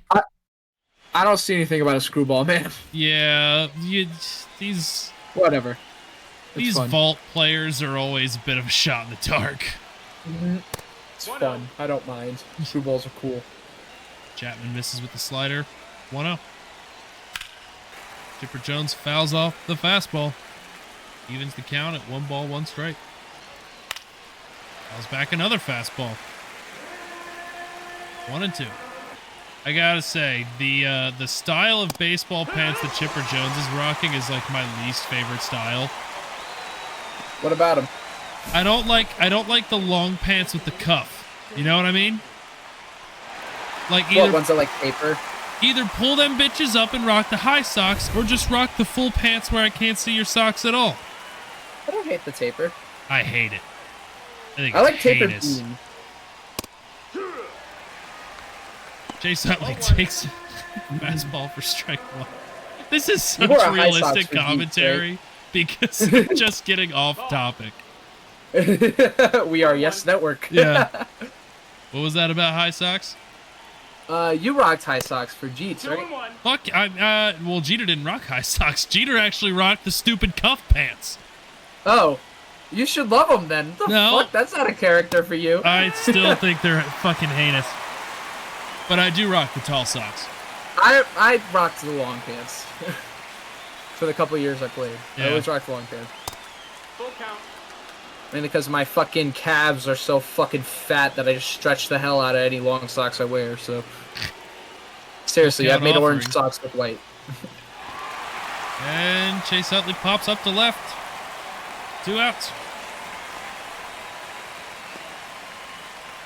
I don't see anything about a screwball, man. Yeah, these Whatever. It's these fun. vault players are always a bit of a shot in the dark. It's fun. I don't mind. Screwballs are cool. Chapman misses with the slider. 1-0. Chipper Jones fouls off the fastball. Evens the count at 1 ball, 1 strike. Fouls back another fastball. 1 and 2. I gotta say, the style of baseball pants that Chipper Jones is rocking is like my least favorite style. What about him? I don't like the long pants with the cuff. You know what I mean? Like What either ones that like paper? Either pull them bitches up and rock the high socks, or just rock the full pants where I can't see your socks at all. I don't hate the taper. I hate it. I think I like it's taper heinous. beam. Chase Utley takes fastball for strike 1. This is such wore a High Sox realistic for Jeeps, commentary because it's just getting off topic. We are Yes Network. Yeah. What was that about high socks? You rocked high socks for Jeets, 2 right? and 1. Fuck, well, Jeter didn't rock high socks. Jeter actually rocked the stupid cuff pants. Oh, you should love them then. What the No. fuck? That's not a character for you. I still think they're fucking heinous. But I do rock the tall socks. I rocked the long pants. For the couple years I played. Yeah. I always rocked the long pants. Full count. Mainly because my fucking calves are so fucking fat that I just stretch the hell out of any long socks I wear, so... Seriously, Look I've out made orange offering. socks look white. And Chase Utley pops up to left. 2 outs.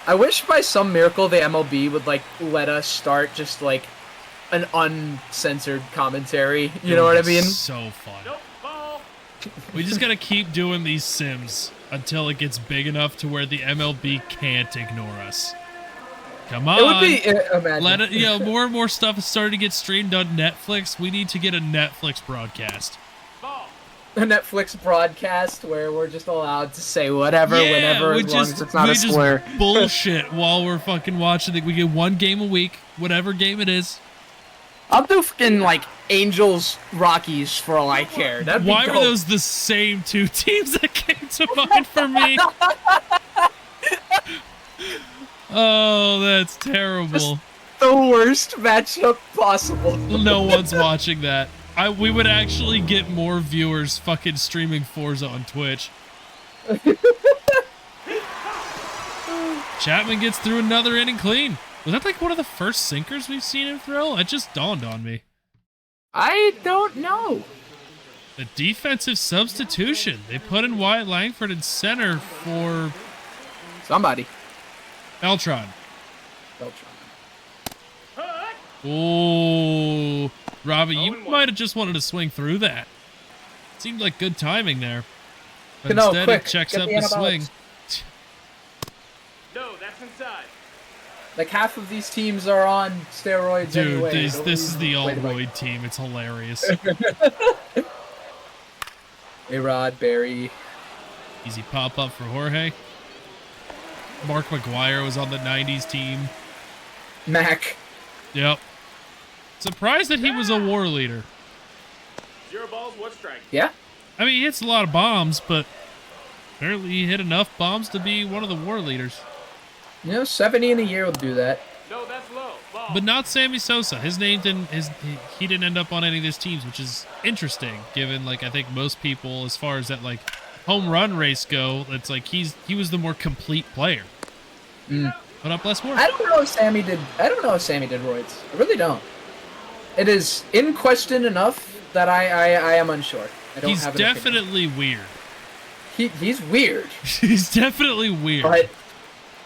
I wish by some miracle the MLB would like let us start just like an uncensored commentary. You know what I mean? So fun. Nope, ball. We just gotta keep doing these sims until it gets big enough to where the MLB can't ignore us. Come on. It would be imagine. Let it, more and more stuff is starting to get streamed on Netflix. We need to get a Netflix broadcast. Ball. a Netflix broadcast where we're just allowed to say whatever, whenever, as long as it's not a slur. Just bullshit while we're fucking watching it. We get one game a week, whatever game it is. I'll do fucking like Angels Rockies for all I care. That'd be Why dope. were those the same two teams that came to mind for me? Oh, that's terrible. the worst matchup possible? No one's watching that. We would actually get more viewers fucking streaming Forza on Twitch. Chapman gets through another inning clean. Was that like one of the first sinkers we've seen him throw? It just dawned on me. I don't know. The defensive substitution. They put in Wyatt Langford in center for Somebody. Beltran. Beltran. Oh, Robbie, you 0-1. might have just wanted to swing through that. Seemed like good timing there. But No, instead, quick, it checks get up the the swing. antibiotics. No, that's inside. Like half of these teams are on steroids Dude, anyway. this Nobody's is the played about- Alroyd team. It's hilarious. A-Rod, Barry. Easy pop-up for Jorge. Mark McGuire was on the 90s team. Mac. Yep. Surprised that he was a war leader. 0 balls, 1 strike. Yeah? I mean, he hits a lot of bombs, but apparently he hit enough bombs to be one of the war leaders. 70 in a year will do that. No, that's low. Ball. But not Sammy Sosa. His name didn't. He didn't end up on any of his teams, which is interesting, given like I think most people, as far as that like home run race go, it's like he was the more complete player. Put up less more. I don't know if Sammy did roids. I really don't. It is in question enough that I am unsure. I don't He's have an opinion. definitely weird. He's weird. He's definitely weird. But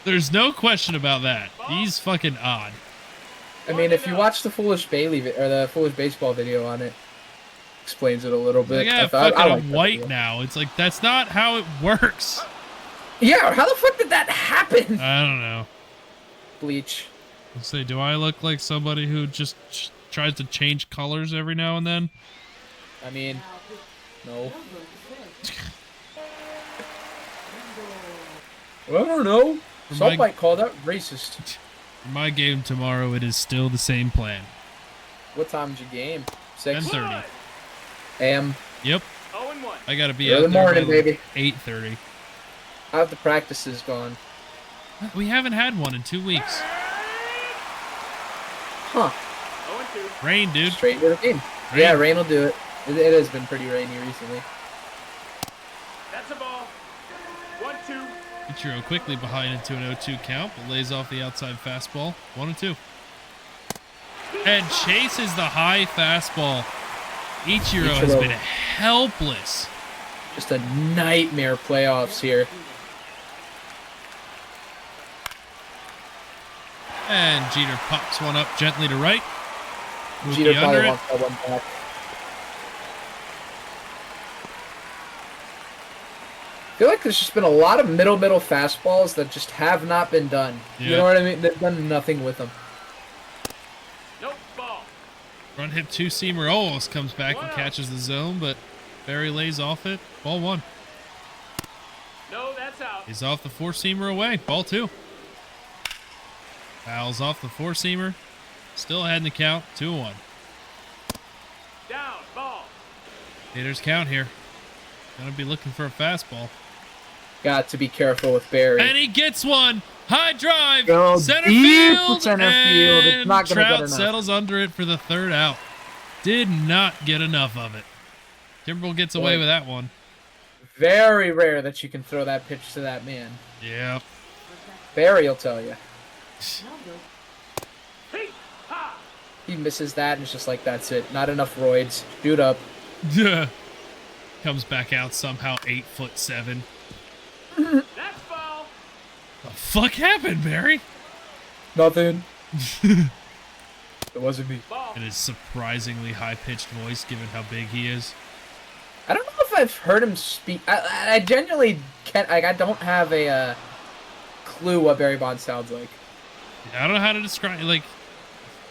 There's no question about that. He's fucking odd. I mean, if you watch the Foolish Baseball video on it, explains it a little bit. Like, yeah, I thought- fucking I like I'm that white video. now. It's like that's not how it works. Yeah, how the fuck did that happen? I don't know. Bleach. Let's say, do I look like somebody who just tries to change colors every now and then? I mean, no. I don't know. Some my- might call that racist. For my game tomorrow, it is still the same plan. What time's your game? 6 10:30. a.m. Yep, 0-1. I gotta be Early out there morning, by baby. 8:30. How have the practices gone? We haven't had one in 2 weeks. Huh. 0-2. Rain, dude. Straight to the game. Rain. Yeah, rain will do it. It has been pretty rainy recently. That's a ball. 1-2. Ichiro quickly behind into an 0-2 count, but lays off the outside fastball. 1-2. And chases the high fastball. Ichiro has Ichiro. been helpless. Just a nightmare playoffs here. And Jeter pops one up gently to right. Jeter Mookie probably under it. wants that one back. I feel like there's just been a lot of middle fastballs that just have not been done. You Yeah. know what I mean? They've done nothing with them. Nope, ball. Front hip two-seamer almost comes back and catches the zone, but Barry lays off it. Ball 1. No, that's out. He's off the four-seamer away. Ball 2. Fouls off the four-seamer. Still ahead in the count. 2-1. Down, ball. Hitters count here. Gonna be looking for a fastball. Got to be careful with Barry. And he gets one. High drive. Go Center deep field. center field. It's And not gonna get Trout enough. settles under it for the 3rd out. Did not get enough of it. Timberwolves gets away Boy. with that one. Very rare that you can throw that pitch to that man. Yep. Barry will tell you. Hey, ha. He misses that and it's just like, that's it. Not enough roids. Shoot up. Comes back out somehow 8'7". That's ball. A fuck happened, Barry? Nothing. It wasn't me. Ball. In his surprisingly high-pitched voice, given how big he is. I don't know if I've heard him speak. I genuinely can't. Like, I don't have a clue what Barry Bonds sounds like. I don't know how to describe. Like,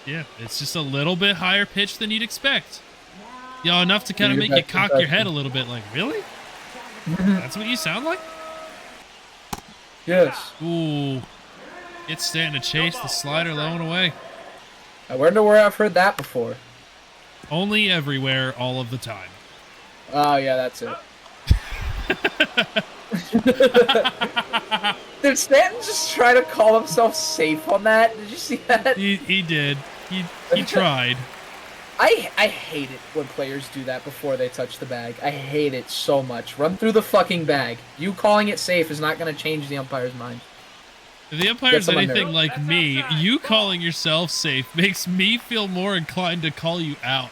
yeah, it's just a little bit higher pitched than you'd expect. You know, enough to kind of make you cock your head a little bit. Like, really? That's what you sound like? Yes. Ooh, it's Stanton to chase the slider low and away. I wonder where I've heard that before. Only everywhere, all of the time. Oh yeah, that's it. Did Stanton just try to call himself safe on that? Did you see that? He did. He tried. I hate it when players do that before they touch the bag. I hate it so much. Run through the fucking bag. You calling it safe is not going to change the umpire's mind. If the umpire's Get some anything on like me, you calling yourself safe makes me feel more inclined to call you out.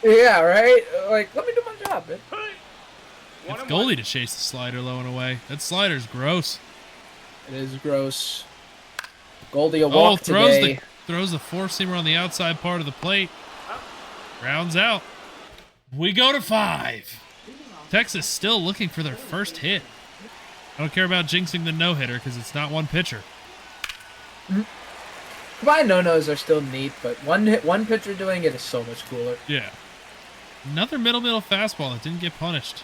Yeah, right? Like, let me do my job, man. It's Goldie to chase the slider low and away. That slider's gross. It is gross. Goldie a Oh, walk today. throws the four-seamer on the outside part of the plate. Rounds out. We go to 5. Texas still looking for their first hit. I don't care about jinxing the no-hitter because it's not one pitcher. Combined no-nos are still neat, but one pitcher doing it is so much cooler. Yeah. Another middle fastball that didn't get punished.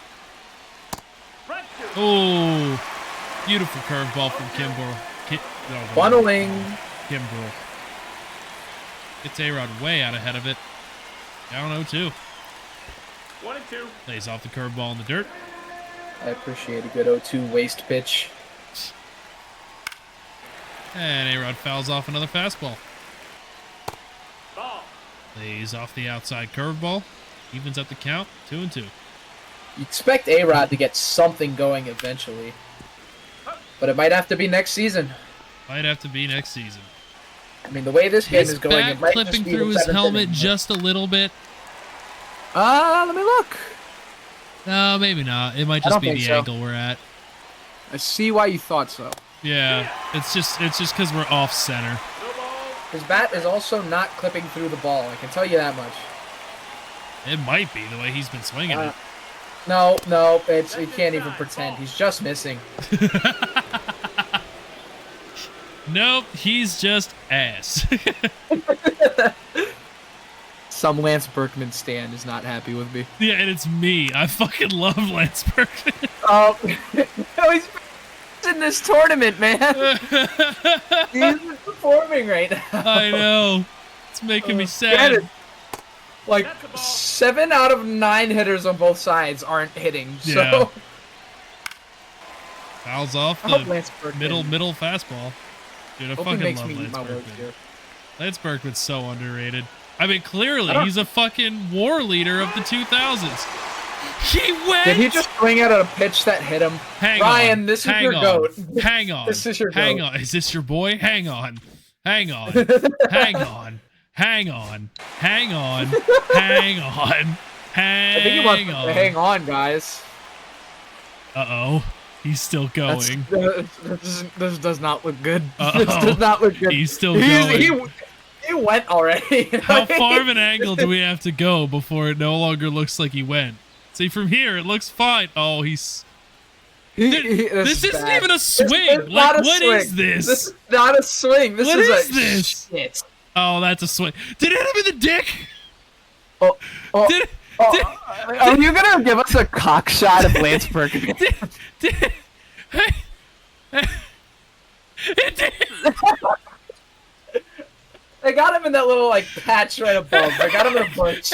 Oh, beautiful curveball from Kimbrel. Funneling. Kimbrel. Gets A-Rod way out ahead of it. Down 0-2. 1-2. Lays off the curveball in the dirt. I appreciate a good 0-2 waste pitch. And A-Rod fouls off another fastball. Ball. Lays off the outside curveball. Evens up the count. 2-2. You expect A-Rod to get something going eventually. But it might have to be next season. Might have to be next season. I mean, the way this game His is going, back it might clipping just be through the his 7th helmet inning. just a little bit. Let me look. No, maybe not. It might I just don't be think the so. angle we're at. I see why you thought so. Yeah, it's just because we're off center. No ball. His bat is also not clipping through the ball. I can tell you that much. It might be the way he's been swinging it. No, you can't even pretend. He's just missing. Nope, he's just ass. Some Lance Berkman stan is not happy with me. Yeah, and it's me. I fucking love Lance Berkman. Oh, he's in this tournament, man. He's performing right now. I know. It's making me Get sad. it. Like 7 out of 9 hitters on both sides aren't hitting. So Yeah. Fouls off I hope the Lance Berkman. middle fastball. Dude, I Hope he fucking makes love me eat Lance my words Berkman. here. Lance Berkman's so underrated. I mean, clearly, I don't- he's a fucking war leader of the 2000s. He went. Did he just swing out at a pitch that hit him? Hang Ryan, on. this is hang your on. goat. Hang on. This is your Hang goat. on. Is this your boy? Hang on. Hang on. Hang on. Hang on. Hang on. Hang on. I think he wants Hang to on. hang on, guys. Uh-oh. He's still going. This does not look good. Uh-oh. This does not look good. He's still going. He went already. How far of an angle do we have to go before it no longer looks like he went? See, from here, it looks fine. Oh, he's... This isn't bad. even a swing. It's not Like, a what swing. is this? This is not a swing. This What is is a this? shit. Oh, that's a swing. Did it hit him in the dick? Oh, Did, are you gonna give us a cock shot of Lance Berkman? did, it did. They got him in that little like patch right above. They got him in a bush.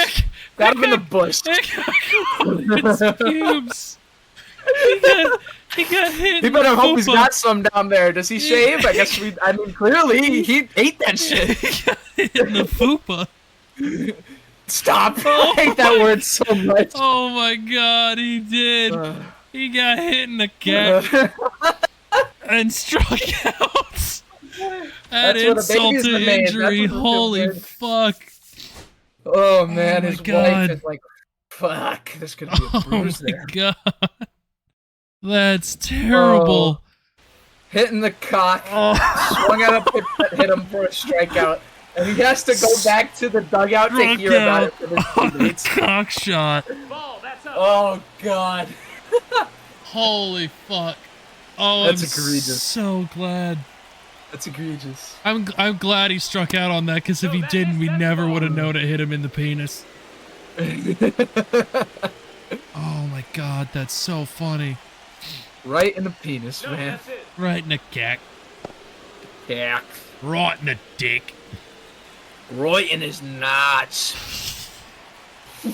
Got him in the bush. His pubes. He got hit. You in better the hope he's fupa. got some down there. Does he shave? I guess I mean, clearly he ate that shit. He got hit in the fupa. Stop! Oh I hate that my- word so much. Oh my god, he did. He got hit in the cat and struck out. That That's what a insult baby's to been made. That's injury. what this Holy is. fuck. Oh man, my his God. wife is like, "Fuck, there's gonna be a Oh bruise my there." god. That's terrible. hitting the cock, Oh. swung at a pitch that hit him for a strikeout, and he has to go back to the dugout to hear about it from his teammates. Cock shot. Ball, that's up. Oh God. Holy fuck. Oh, That's I'm egregious. so glad. That's egregious. I'm glad he struck out on that, because if he didn't, we never would have known it hit him in the penis. Oh my god, that's so funny. Right in the penis, No, man. that's it. Right in the cack. Yeah. Right in the dick. Right in his nuts. Ball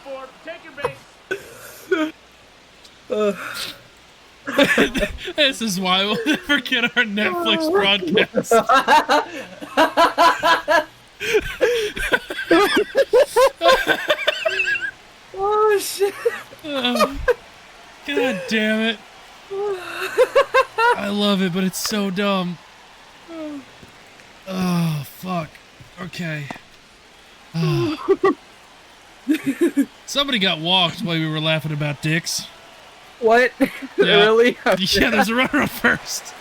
four. Take your base. This is why we'll never get our Netflix broadcast. Oh shit. Oh, god damn it. I love it, but it's so dumb. Oh, fuck. Okay. Oh. Somebody got walked while we were laughing about dicks. What? Yeah. Really? Yeah, there's a runner up first.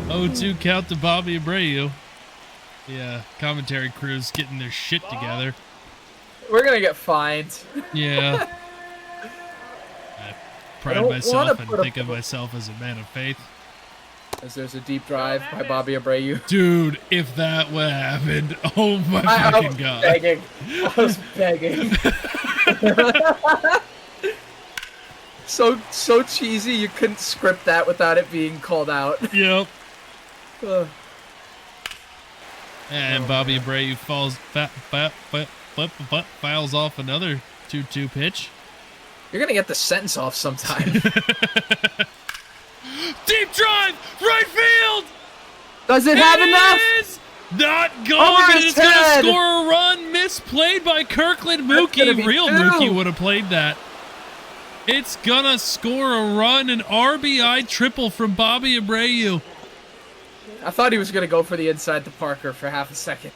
0-2 count to Bobby Abreu. Yeah, commentary crew's getting their shit together. We're gonna get fined. Yeah. I pride don't myself wanna and put a- think of myself as a man of faith. As there's a deep drive by Bobby Abreu. Dude, if that would have happened, oh my I fucking was god. begging. I was begging. So cheesy, you couldn't script that without it being called out. Yep. Ugh. And Bobby Abreu fouls off another 2-2 pitch. You're gonna get the sentence off sometime. Deep drive, right field. Does it have enough? Is not going, Over but his it's gonna head. score a run. Misplayed by Kirkland gonna Mookie. be Real two. Mookie would have played that. It's gonna score a run, an RBI triple from Bobby Abreu. I thought he was gonna go for the inside to Parker for half a second.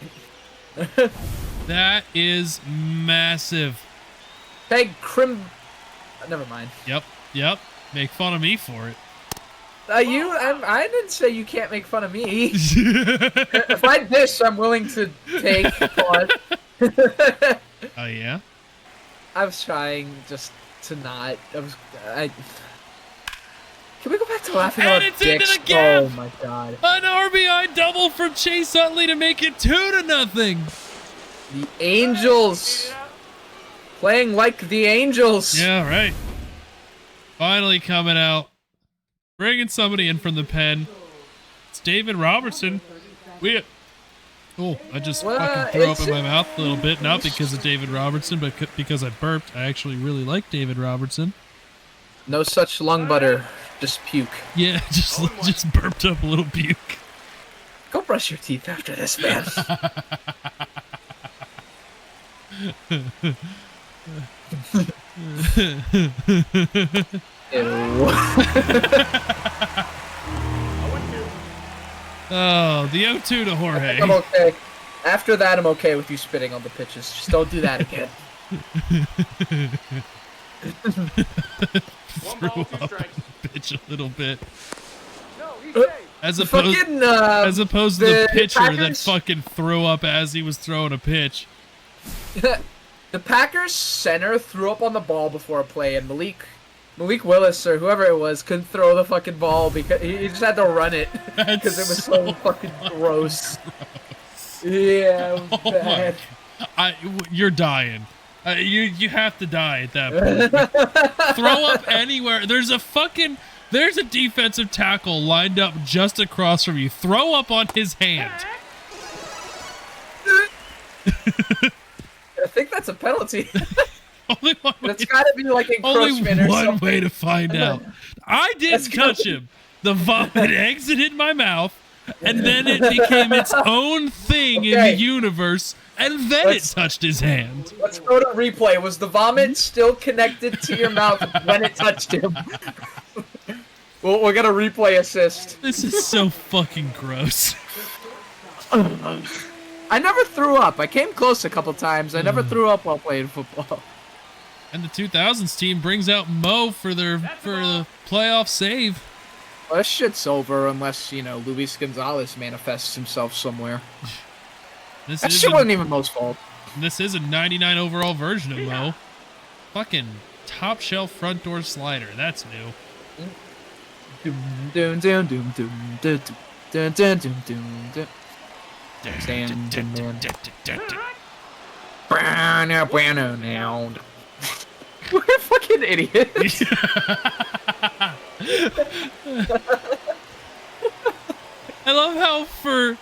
That is massive. Peg Crim. Never mind. Yep. Make fun of me for it. I didn't say you can't make fun of me. If I dish, I'm willing to take. Pause. Oh yeah. I was trying just to not. Can we go back to laughing And about it's into dicks? the gap. Oh my god. An RBI double from Chase Utley to make it 2-0. The Angels. Playing like the Angels. Yeah, right. Finally coming out. Bringing somebody in from the pen. It's David Robertson. I just Well, fucking threw up it's- in my mouth a little bit. Not because of David Robertson, but because I burped. I actually really like David Robertson. No such lung butter. Just puke. Yeah, just burped up a little puke. Go brush your teeth after this, man. Ew. 0-2. Oh, the 0-2 to Jorge. I'm okay. After that, I'm okay with you spitting on the pitches. Just don't do that again. One ball, Threw two up strikes. pitch a little bit. No, he's safe. As opposed, Fucking, as opposed to the pitcher that Packers- fucking threw up as he was throwing a pitch. The Packers center threw up on the ball before a play, and Malik Willis or whoever it was couldn't throw the fucking ball because he just had to run it because it was so fucking gross. Yeah, it was Oh bad. You're dying. You have to die at that point. Throw up anywhere. There's a defensive tackle lined up just across from you. Throw up on his hand. I think that's a penalty. Only one way, That's got to be like only encroachment or one something. way to find out. I didn't That's gotta touch him. The vomit exited my mouth, and then it became its own thing in the Okay. universe, and then Let's- it touched his hand. Let's go to replay. Was the vomit still connected to your mouth when it touched him? Well, we're gonna replay assist. This is so fucking gross. I never threw up. I came close a couple times. I never threw up while playing football. And the 2000s team brings out Mo for the playoff save. Well, this shit's over unless, Luis Gonzalez manifests himself somewhere. This That is shit wasn't even Mo's fault. this is a 99 overall version of Mo. Fucking top shelf front door slider. That's new. Doom, doom, doom, doom, doom, doom, doom, doom, doom, doom, doom. Now. What a fucking idiot. I love how for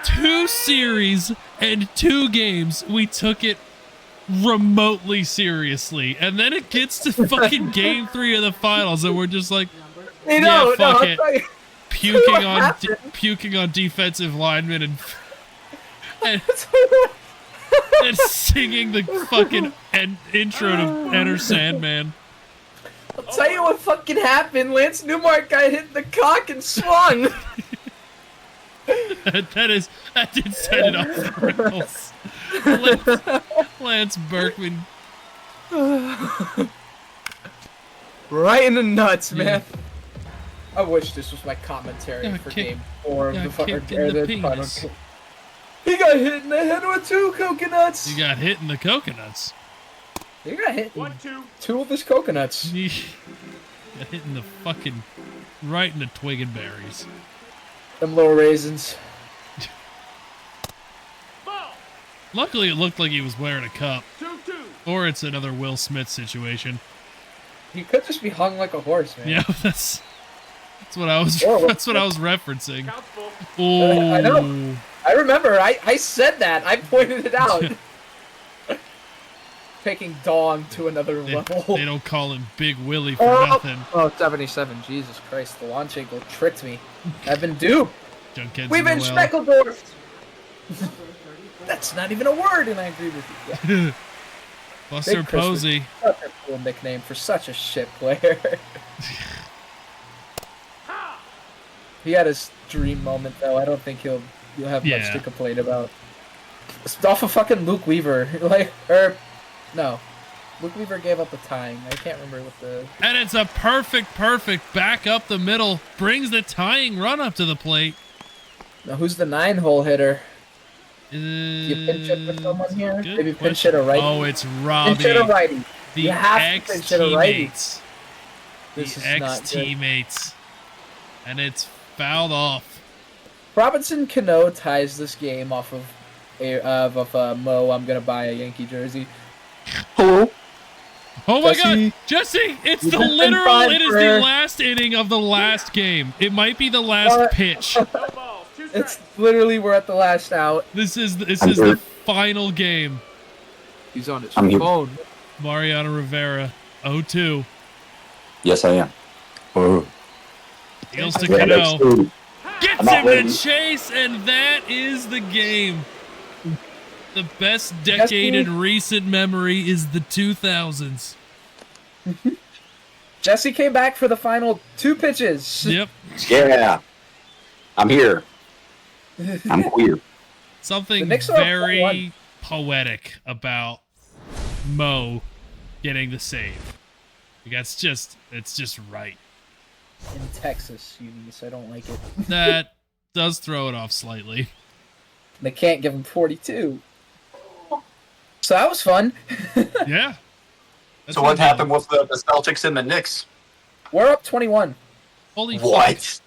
2 series and 2 games we took it remotely seriously, and then it gets to fucking game 3 of the finals, and we're just like, No, fuck no, it. I'm sorry. puking on defensive linemen and singing the fucking intro to Enter Sandman. I'll tell you what fucking happened. Lance Newmark got hit in the cock and swung. that did set it up for rails. Lance Berkman. Right in the nuts, man. I wish this was my commentary Got for kicked- game 4 of got the fucking kicked in the penis. He got hit in the head with 2 coconuts. You got hit in the coconuts. He got hit in 1, 2. 2 of his coconuts. You got hit in the fucking right in the twig and berries. Them little raisins. Ball. Luckily, it looked like he was wearing a cup, 2-2. or it's another Will Smith situation. He could just be hung like a horse, man. Yeah, that's what I was. Or- That's what I was referencing. Count's full. Oh, I know. I remember. I said that. I pointed it out. Taking Dawn to another level. They don't call him Big Willie for nothing. Oh, 77. Jesus Christ. The launch angle tricked me. I've been duped. Junkhead's We've been Noel. Schmeckledorfed. That's not even a word, and I agree with you. Yeah. Buster Big Christmas. Posey. Such a cool nickname for such a shit player. He had his dream moment, though. I don't think you'll have much Yeah. to complain about. It's off of fucking Luke Weaver. No. Luke Weaver gave up the tying. I can't remember what the... And it's a perfect back up the middle. Brings the tying run up to the plate. Now, who's the 9-hole hitter? Do You pinch hit with someone here? Maybe pinch hit a righty? Oh, it's Robbie. Pinch hit a righty. The You have to pinch hit a righty. ex-teammates. This The is not good. ex-teammates. And it's fouled off. Robinson Cano ties this game off of Mo. I'm gonna buy a Yankee jersey. Hello? Oh my Jesse. god, Jesse! It's You've the been literal. fine It is for- the last inning of the last game. It might be the last What? pitch. No balls. 2 strikes. It's literally we're at the last out. This is the final game. He's on his I'm here. phone. Mariano Rivera, 0-2. Yes, I am. Oh, Deals to yeah, that's Cano. true. Gets I'm not him to ready. chase, and that is the game. The best decade in recent memory is the 2000s. Jesse came back for the final 2 pitches. Yep. Yeah. I'm here. I'm queer. The Something Knicks are up very 1-1. poetic about Mo getting the save. Like, it's just right. In Texas, so I don't like it. That does throw it off slightly. They can't give him 42. So that was fun. Yeah. That's So what happened with the Celtics and the Knicks? We're up 21. Holy fuck. What?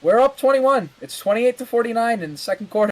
We're up 21. It's 28-49 in the second quarter.